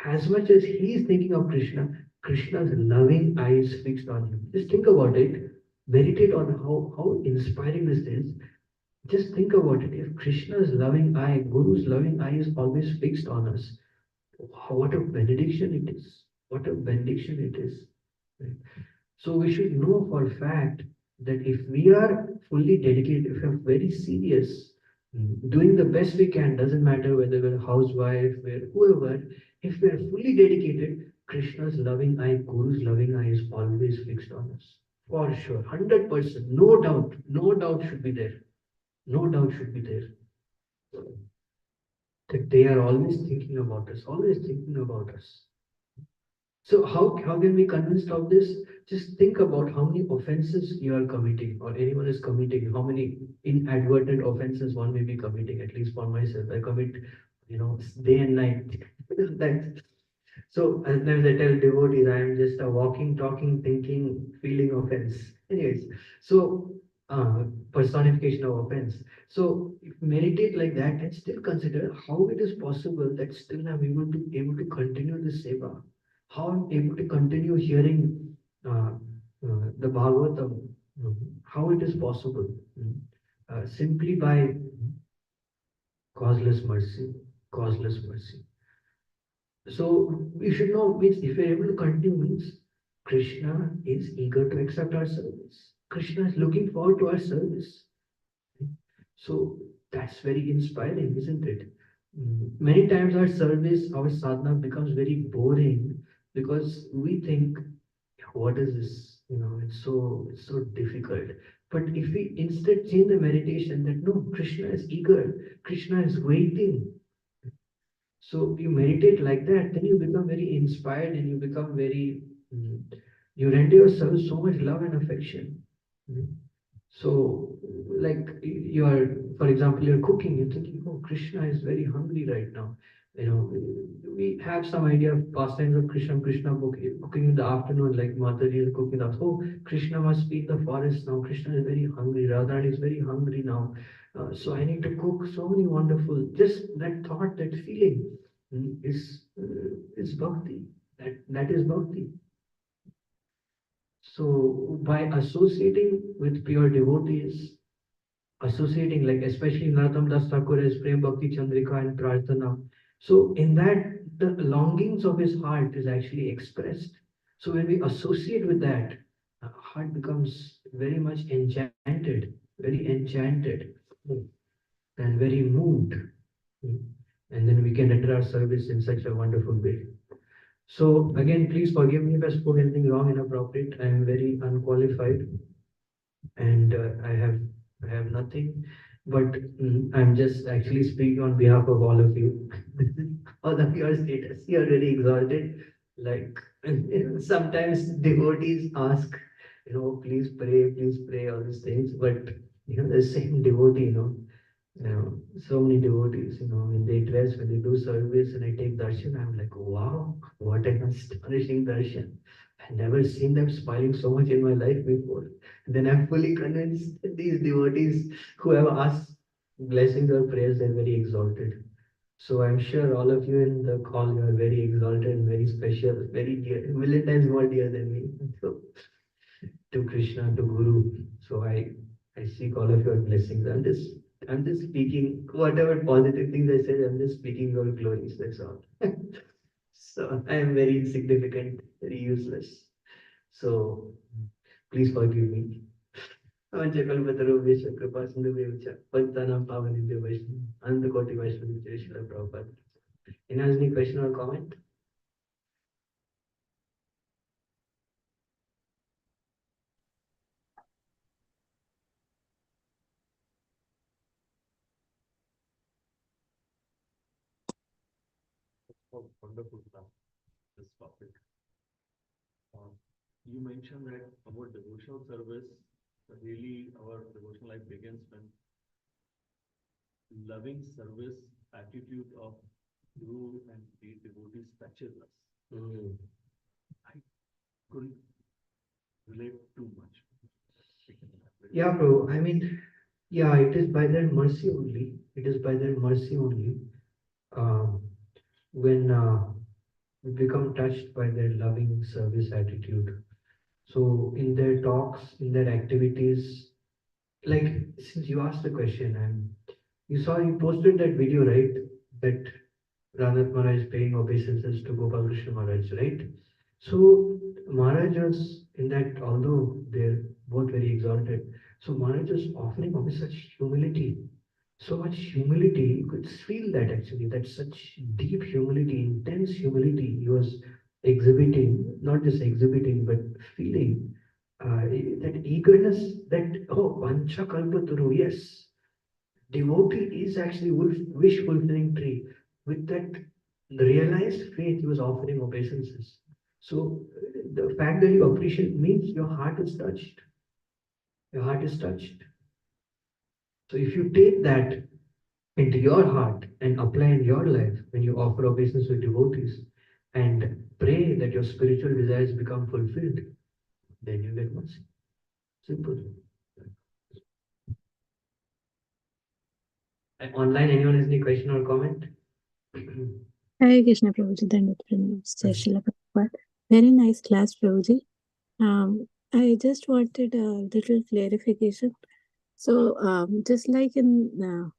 A: as much as he is thinking of Krishna, Krishna's loving eyes fixed on him. Just think about it. Meditate on how inspiring this is. Just think about it. If Krishna's loving eye, Guru's loving eye is always fixed on us, what a benediction it is. What a benediction it is. Right? So we should know for a fact that if we are fully dedicated, if we are very serious, doing the best we can, doesn't matter whether we're a housewife, we're whoever, if we are fully dedicated, Krishna's loving eye, Guru's loving eye is always fixed on us. For sure, 100%, no doubt should be there. No doubt should be there. That they are always thinking about us, always thinking about us. So how can we convinced of this? Just think about how many offenses you are committing or anyone is committing, how many inadvertent offenses one may be committing, at least for myself. I commit, day and night. That so sometimes I tell devotees I am just a walking, talking, thinking, feeling offense. Anyways, so personification of offense. So if meditate like that and still consider how it is possible that still I'm able to continue this seva. How I'm able to continue hearing the Bhagavatam. How it is possible. Simply by causeless mercy, causeless mercy. So we should know means if we're able to continue means Krishna is eager to accept our service. Krishna is looking forward to our service. So that's very inspiring, isn't it? Many times our service, our sadhana becomes very boring because we think, what is this? It's so difficult. But if we instead change the meditation that no, Krishna is eager, Krishna is waiting, so you meditate like that, then you become very inspired and you become very, mm, you render yourself so much love and affection. Mm. So, like you are, for example, you're cooking, you're thinking, oh, Krishna is very hungry right now. We have some idea of pastimes of Krishna cooking in the afternoon, like Mataji is cooking up. Oh, Krishna must be in the forest now. Krishna is very hungry. Radharani is very hungry now. So I need to cook so many wonderful. Just that thought, that feeling is bhakti. That is bhakti. So by associating with pure devotees, associating like especially Narottam Das Thakur as Prem Bhakti Chandrika and Prarthana. So in that the longings of his heart is actually expressed. So when we associate with that, heart becomes very much enchanted, very enchanted, and very moved. And then we can render our service in such a wonderful way. So again, please forgive me if I spoke anything wrong, inappropriate. I am very unqualified and I have nothing. But I'm just actually speaking on behalf of all of you. All of your status, you are very exalted. Like sometimes devotees ask, please pray, all these things. But the same devotee, so many devotees, when they dress, when they do service, and I take darshan, I'm like, wow, what an astonishing darshan. I've never seen them smiling so much in my life before. And then I'm fully convinced that these devotees who have asked blessings or prayers, they're very exalted. So I'm sure all of you in the call, you are very exalted and very special, very dear, a million times more dear than me. So to Krishna, to Guru. So I seek all of your blessings. I'm just speaking whatever positive things I said, I'm just speaking your glories, that's all. So I am very insignificant, very useless. So please forgive me. पंचकल्पतरुभ्यश्च कृपासिन्धुभ्यश्च पतितानां पावनेभ्यो वैष्णव अनन्तकोटि वैष्णवेभ्यो Srila Prabhupada. Anyone has any question or comment?
C: Oh, wonderful stuff, this topic. Um, you mentioned that our devotional service, really our devotional life begins when loving service attitude of Guru and the devotees touches us.
A: Mm.
C: I couldn't relate too much.
A: Yeah, bro. I mean, yeah, it is by their mercy only. It is by their mercy only. Um, when we become touched by their loving service attitude. So in their talks, in their activities, like since you asked the question and you posted that video, right? That Radhat Maharaj is paying obeisances to Gopal Krishna Maharaj, right? So Maharaj was in that, although they're both very exalted, so Maharaj was offering always such humility, so much humility. You could feel that actually, that such deep humility, intense humility he was exhibiting, not just exhibiting, but feeling that eagerness, that, oh, Vancha Kalpataru, yes, devotee is actually wish fulfilling tree. With that realized faith, he was offering obeisances. So the fact that you appreciate means your heart is touched. Your heart is touched. So if you take that into your heart and apply in your life when you offer obeisance to devotees and pray that your spiritual desires become fulfilled, then you get mercy. Simple. Online, anyone has any question or comment?
D: Hare Krishna Prabhuji, Dandavat Pranam, Jai Srila Prabhupada. Very nice class, Prabhuji. I just wanted a little clarification. So, just like in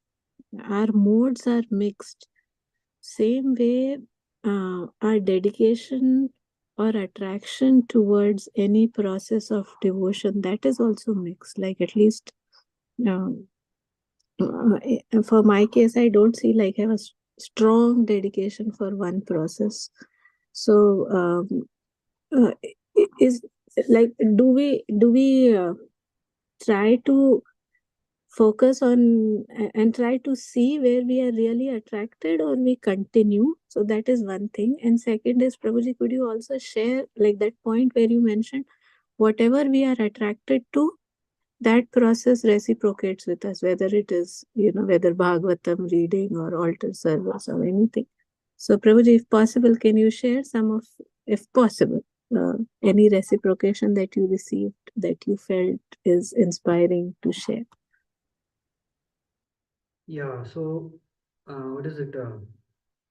D: our modes are mixed, same way, our dedication or attraction towards any process of devotion, that is also mixed. Like at least uh, for my case, I don't see like I have a strong dedication for one process. So, is like do we try to focus on and try to see where we are really attracted, or we continue? So that is one thing. And second is, Prabhuji, could you also share like that point where you mentioned whatever we are attracted to, that process reciprocates with us, whether it is, whether Bhagavatam reading or altar service or anything. So, Prabhuji, if possible, can you share some of, if possible, any reciprocation that you received that you felt is inspiring to share?
A: Yeah, so what is it?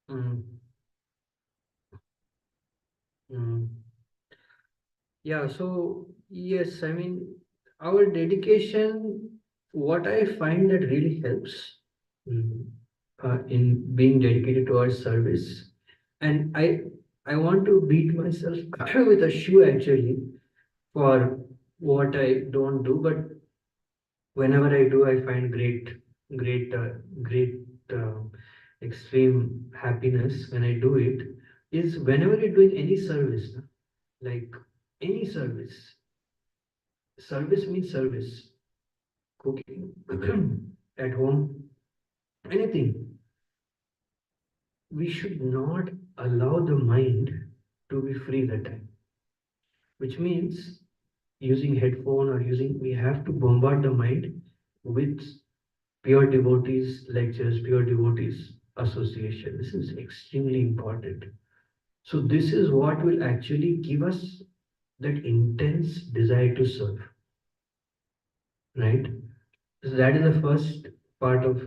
A: Mm, mm, yeah, so yes, I mean, our dedication, what I find that really helps mm, in being dedicated to our service, and I want to beat myself with a shoe actually for what I don't do, but whenever I do, I find great, uh, extreme happiness when I do it. Is whenever you're doing any service, na, like any service. Service means service. Cooking at home, anything. We should not allow the mind to be free that time. Which means using headphone or using, we have to bombard the mind with pure devotees lectures, pure devotees association. This is extremely important. So this is what will actually give us that intense desire to serve, right? So that is the first part of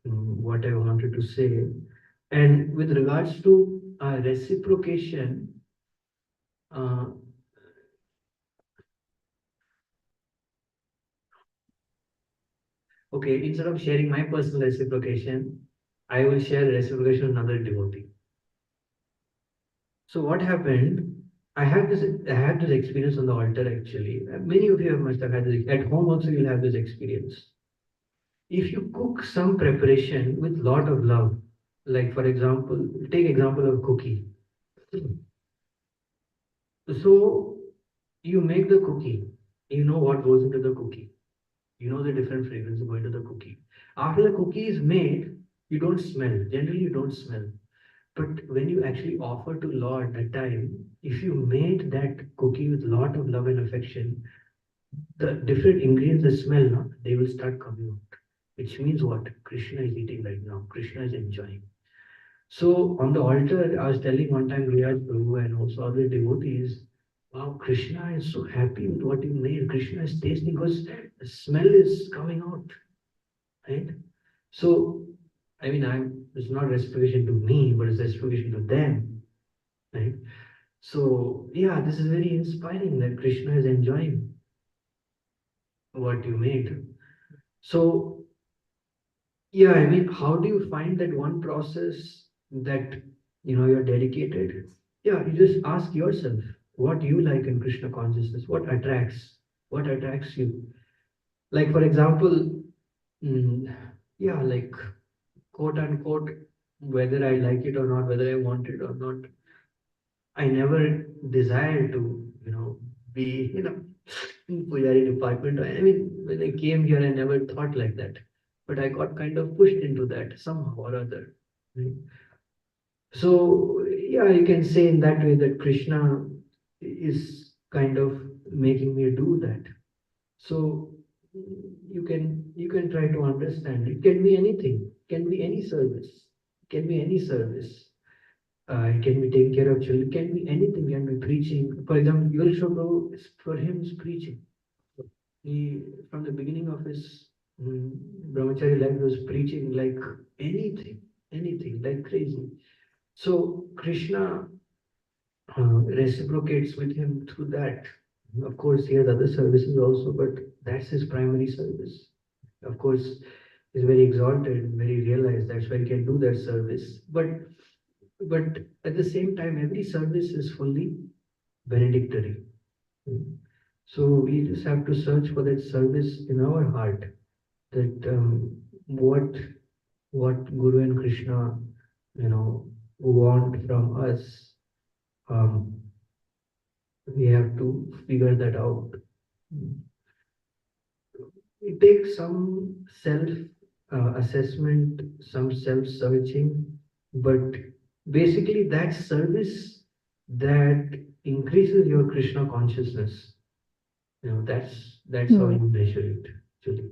A: what I wanted to say. And with regards to reciprocation, uh, okay, instead of sharing my personal reciprocation, I will share reciprocation with another devotee. So what happened? I had this experience on the altar actually. Many of you must have had this at home also. You'll have this experience. If you cook some preparation with lot of love, like for example, take example of cookie. So you make the cookie. You know what goes into the cookie. You know the different fragrances go into the cookie. After the cookie is made, you don't smell. Generally, you don't smell. But when you actually offer to Lord that time, if you made that cookie with lot of love and affection, the different ingredients that smell, no, they will start coming out. Which means what? Krishna is eating right now. Krishna is enjoying. So on the altar, I was telling one time Riyaj Prabhu and also other devotees, wow, Krishna is so happy with what you made. Krishna is tasting because the smell is coming out, right? So, I mean, it's not reciprocation to me, but it's reciprocation to them, right? So, yeah, this is very inspiring that Krishna is enjoying what you made. So yeah, I mean, how do you find that one process that you're dedicated? Yeah, you just ask yourself what you like in Krishna consciousness, what attracts you. Like for example, yeah, like quote unquote, whether I like it or not, whether I want it or not, I never desired to, be, in Pujari department. I mean, when I came here, I never thought like that. But I got kind of pushed into that somehow or other. Right? So, yeah, you can say in that way that Krishna is kind of making me do that. So you can try to understand. It can be anything. It can be any service. It can be any service. It can be taking care of children, it can be anything, it can be preaching. For example, Prabhu, for him, is preaching. He, from the beginning of his brahmachari life, was preaching like anything, like crazy. So Krishna reciprocates with him through that. Of course, he has other services also, but that's his primary service. Of course, he's very exalted, very realized. That's why he can do that service. But at the same time, every service is fully benedictory. So we just have to search for that service in our heart. That what Guru and Krishna, want from us. Um, we have to figure that out. It takes some self assessment, some self searching, but basically that service that increases your Krishna consciousness. That's how you measure it actually.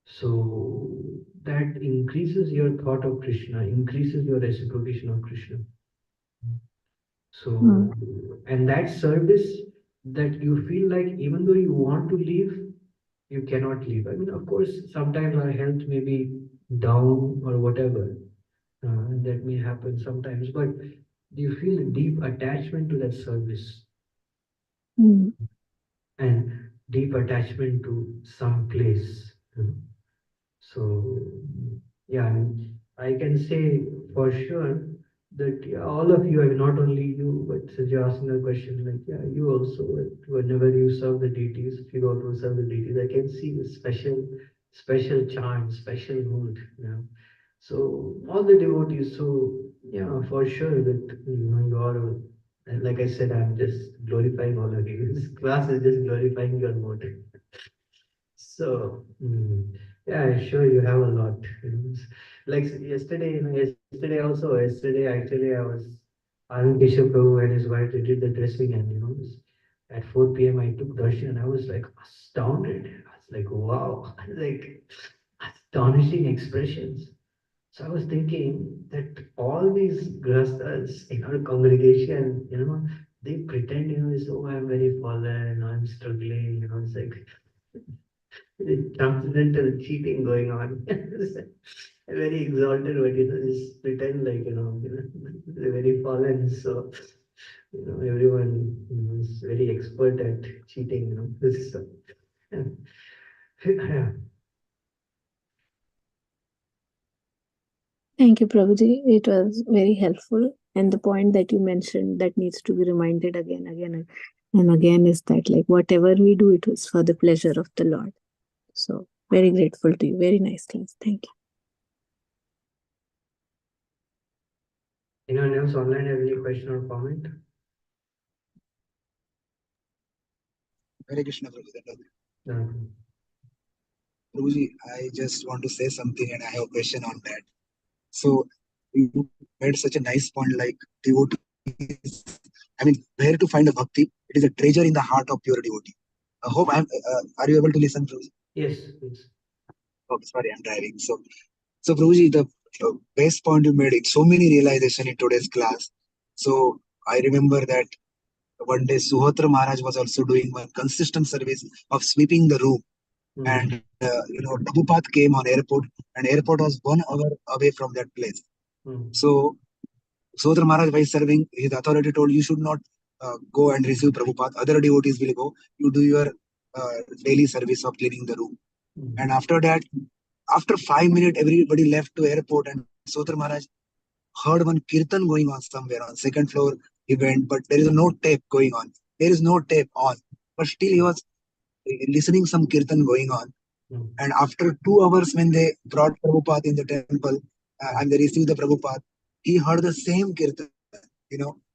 A: So that increases your thought of Krishna, increases your reciprocation of Krishna. So, and that service that you feel like even though you want to leave, you cannot leave. I mean, of course, sometimes our health may be down or whatever, and that may happen sometimes, but you feel a deep attachment to that service and deep attachment to some place. So, yeah, I can say for sure that yeah, all of you, I mean, not only you, but since you're asking the question, like, yeah, you also, whenever you serve the deities, if you go to serve the deities, I can see the special charm, special mood, So, all the devotees, so, yeah, for sure that, you are, and like I said, I'm just glorifying all of you. This class is just glorifying your motive. So, yeah, sure, you have a lot. Like yesterday, yesterday actually I was Arun Kishore Prabhu and his wife, they did the dressing, and at 4 p.m. I took darshan and I was like astounded. I was like, wow, like astonishing expressions. So I was thinking that all these grastas in our congregation, they pretend, oh, I'm very fallen, I'm struggling, it's like transcendental cheating going on. Very exalted, but just pretend like they're very fallen. So everyone is very expert at cheating. This yeah.
D: Thank you, Prabhuji. It was very helpful. And the point that you mentioned that needs to be reminded again and again is that like whatever we do, it was for the pleasure of the Lord. So very grateful to you. Very nice class. Thank you.
A: Anyone else online have any question or comment?
E: Hare Krishna, Prabhu.
A: No.
E: Prabhuji, I just want to say something and I have a question on that. So you made such a nice point like devotees. I mean, where to find a bhakti? It is a treasure in the heart of pure devotee. I hope are you able to listen, Prabhuji?
A: Yes.
E: Okay, sorry, I'm driving. So Prabhuji, the best point you made, it so many realization in today's class. So I remember that one day Suhotra Maharaj was also doing one consistent service of sweeping the room. And Prabhupada came on airport, and airport was 1 hour away from that place. So Suhotra Maharaj, by serving, his authority told you should not go and receive Prabhupada. Other devotees will go. You do your daily service of cleaning the room. And after that, after 5 minutes, everybody left to airport, and Suhatra Maharaj heard one kirtan going on somewhere on second floor. He went, but there is no tape going on. There is no tape on, but still he was listening some kirtan going on.
A: Mm.
E: And after 2 hours, when they brought Prabhupada in the temple and they received the Prabhupada, he heard the same kirtan.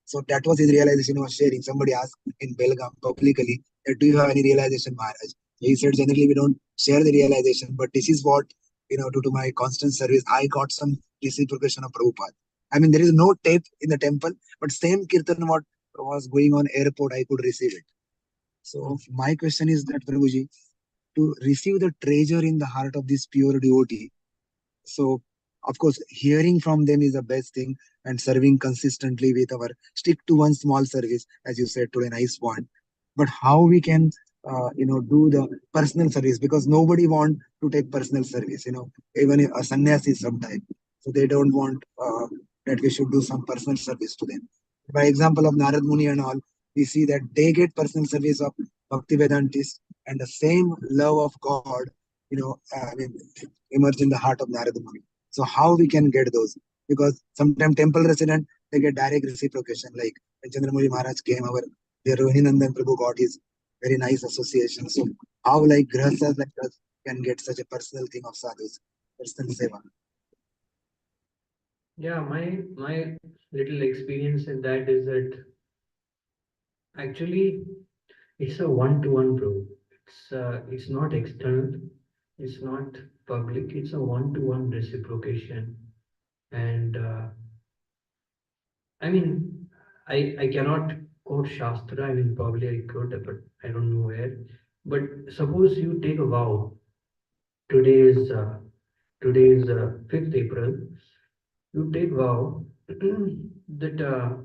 E: So that was his realization he was sharing. Somebody asked in Belgaum publicly, do you have any realization, Maharaj? He said, generally we don't share the realization, but this is what, due to my constant service, I got some reciprocation of Prabhupada. I mean, there is no tape in the temple, but same kirtan what was going on airport, I could receive it. So my question is that, Prabhuji, to receive the treasure in the heart of this pure devotee. So, of course, hearing from them is the best thing, and serving consistently with our stick to one small service, as you said today, nice point. But how we can, do the personal service, because nobody want to take personal service. Even a sannyasi sometimes, so they don't want that we should do some personal service to them. By example of Narad Muni and all, we see that they get personal service of Bhakti Vedantis, and the same love of God, I mean, emerge in the heart of Narada Muni. So how we can get those? Because sometimes temple resident, they get direct reciprocation. Like when Chandramuli Maharaj came, our dear Rohinandan Prabhu got his very nice association. So how like grahasthas like us can get such a personal thing of sadhus, personal seva?
A: Yeah, my little experience in that is that actually it's a one-to-one, bro. It's not external, it's not public, it's a one-to-one reciprocation. And I mean, I cannot quote Shastra. I mean, probably I could, but I don't know where. But suppose you take a vow. Today is uh, today is 5th April. You take vow that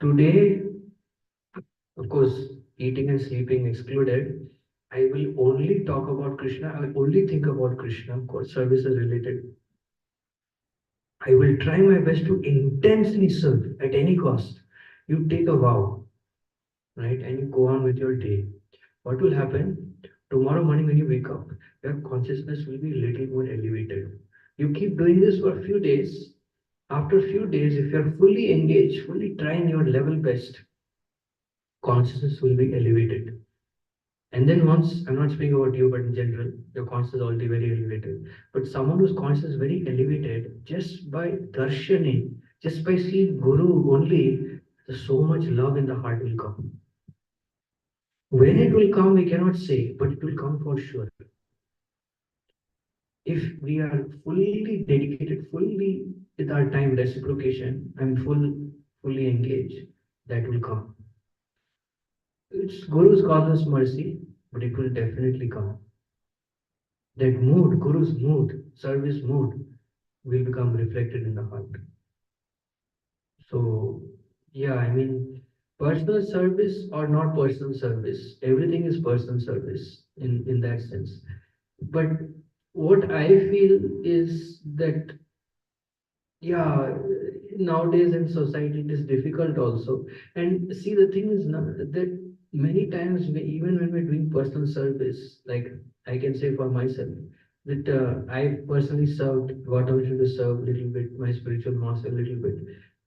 A: today, of course, eating and sleeping excluded. I will only talk about Krishna. I will only think about Krishna. Of course, service is related. I will try my best to intensely serve at any cost. You take a vow, right? And you go on with your day. What will happen? Tomorrow morning when you wake up, your consciousness will be a little more elevated. You keep doing this for a few days. After a few days, if you're fully engaged, fully trying your level best, consciousness will be elevated. And then once, I'm not speaking about you, but in general, your consciousness is already very elevated. But someone whose consciousness is very elevated, just by darshaning, just by seeing Guru only, there's so much love in the heart will come. When it will come, we cannot say, but it will come for sure. If we are fully dedicated, fully with our time reciprocation, and fully engaged, that will come. It's Guru's causeless mercy, but it will definitely come. That mood, Guru's mood, service mood, will become reflected in the heart. So, yeah, I mean, personal service or not personal service, everything is personal service in that sense. But what I feel is that, yeah, nowadays in society it is difficult also. And see, the thing is now that many times, even when we're doing personal service, like I can say for myself, that I personally served, got opportunity to serve a little bit, my spiritual master a little bit.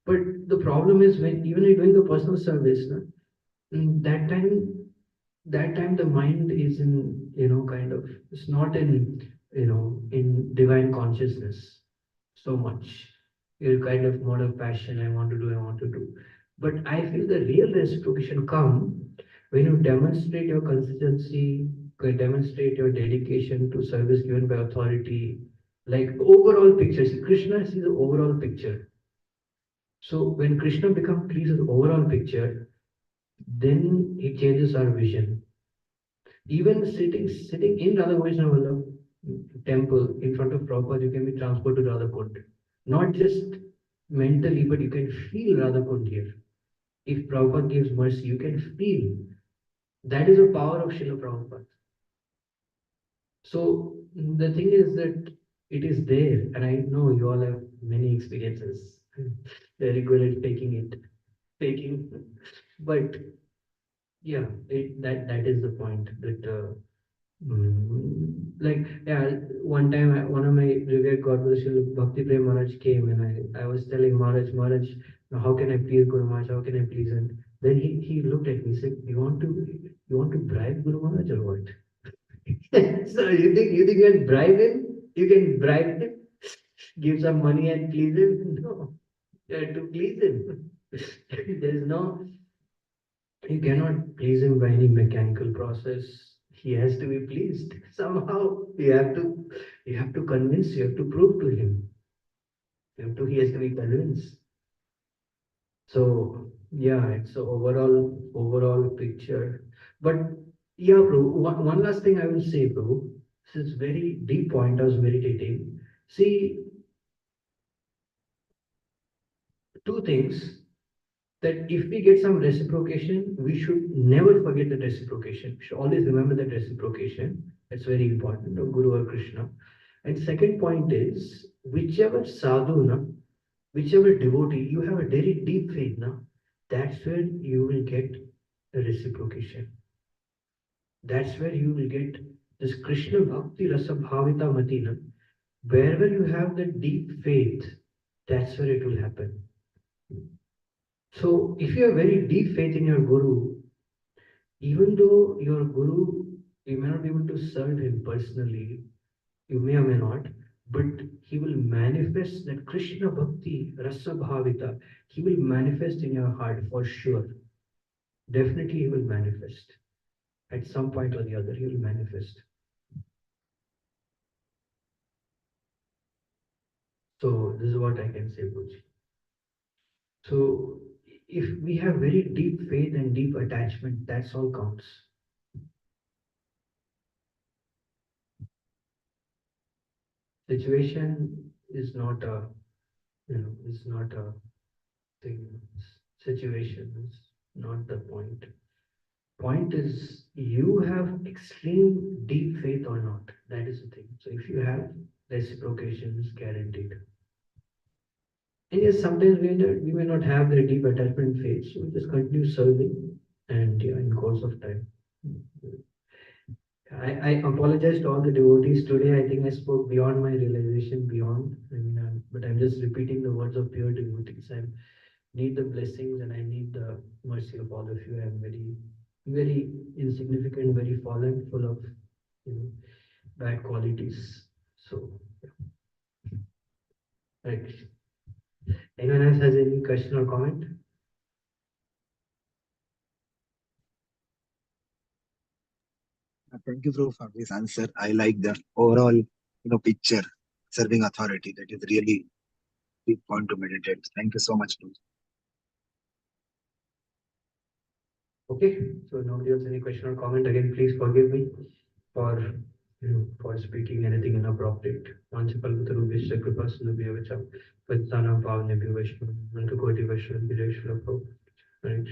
A: But the problem is when even you're doing the personal service, na, that time the mind is in, kind of, it's not in, in divine consciousness so much. You're kind of mode of passion, I want to do. But I feel the real reciprocation come when you demonstrate your consistency, demonstrate your dedication to service given by authority, like overall picture. See, Krishna sees the overall picture. So when Krishna becomes clear the overall picture, then it changes our vision. Even sitting in Radha Vaishnava temple in front of Prabhupada, you can be transported to Radha Kund. Not just mentally, but you can feel Radha Kund here. If Prabhupada gives mercy, you can feel. That is the power of Srila Prabhupada. So the thing is that it is there, and I know you all have many experiences. Very good at faking. But yeah, that is the point that Like, yeah, one time one of my revered Godbrother Srila Bhakti Prem Maharaj came, and I was telling Maharaj, how can I please Guru Maharaj? How can I please him? Then he looked at me, he said, you want to bribe Guru Maharaj or what? So you think you can bribe him? You can bribe him, give some money and please him? No, to please him. There is no, you cannot please him by any mechanical process. He has to be pleased somehow. You have to convince, you have to prove to him. He has to be convinced. So yeah, it's a overall picture. But yeah, bro, one last thing I will say, bro. This is very deep point I was meditating. See, two things, that if we get some reciprocation, we should never forget the reciprocation. We should always remember that reciprocation. That's very important, of Guru or Krishna. And second point is, whichever sadhu, na, whichever devotee, you have a very deep faith, na, that's where you will get the reciprocation. That's where you will get this Krishna Bhakti Rasa Bhavita Matina. Wherever you have the deep faith, that's where it will happen. So if you have very deep faith in your Guru, even though your Guru, you may not be able to serve him personally, you may or may not, but he will manifest that Krishna Bhakti Rasa Bhavita, he will manifest in your heart for sure. Definitely he will manifest. At some point or the other, he will manifest. So this is what I can say, Guruji. So if we have very deep faith and deep attachment, that's all counts. Situation is not a, is not a thing. Situation is not the point. Point is, you have extreme deep faith or not. That is the thing. So if you have, reciprocation is guaranteed. And yes, sometimes we may not have the deep attachment faith, so we just continue serving, and yeah, in course of time. I apologize to all the devotees today. I think I spoke beyond my realization, beyond. But I'm just repeating the words of pure devotees. I need the blessings and I need the mercy of all of you. I'm very insignificant, very fallen, full of you know, bad qualities. So, right. Anyone else has any question or comment?
E: Thank you, Prabhu, for this answer. I like the overall, picture, serving authority. That is really big point to meditate. Thank you so much, Prabhu.
A: Okay, so nobody else any question or comment. Again, please forgive me for for speaking anything inappropriate. Vanchapalpatarubyascha kripasindhubhya vacha pattanam pavanebhyo vaishnava mantukoti vaishnava Right.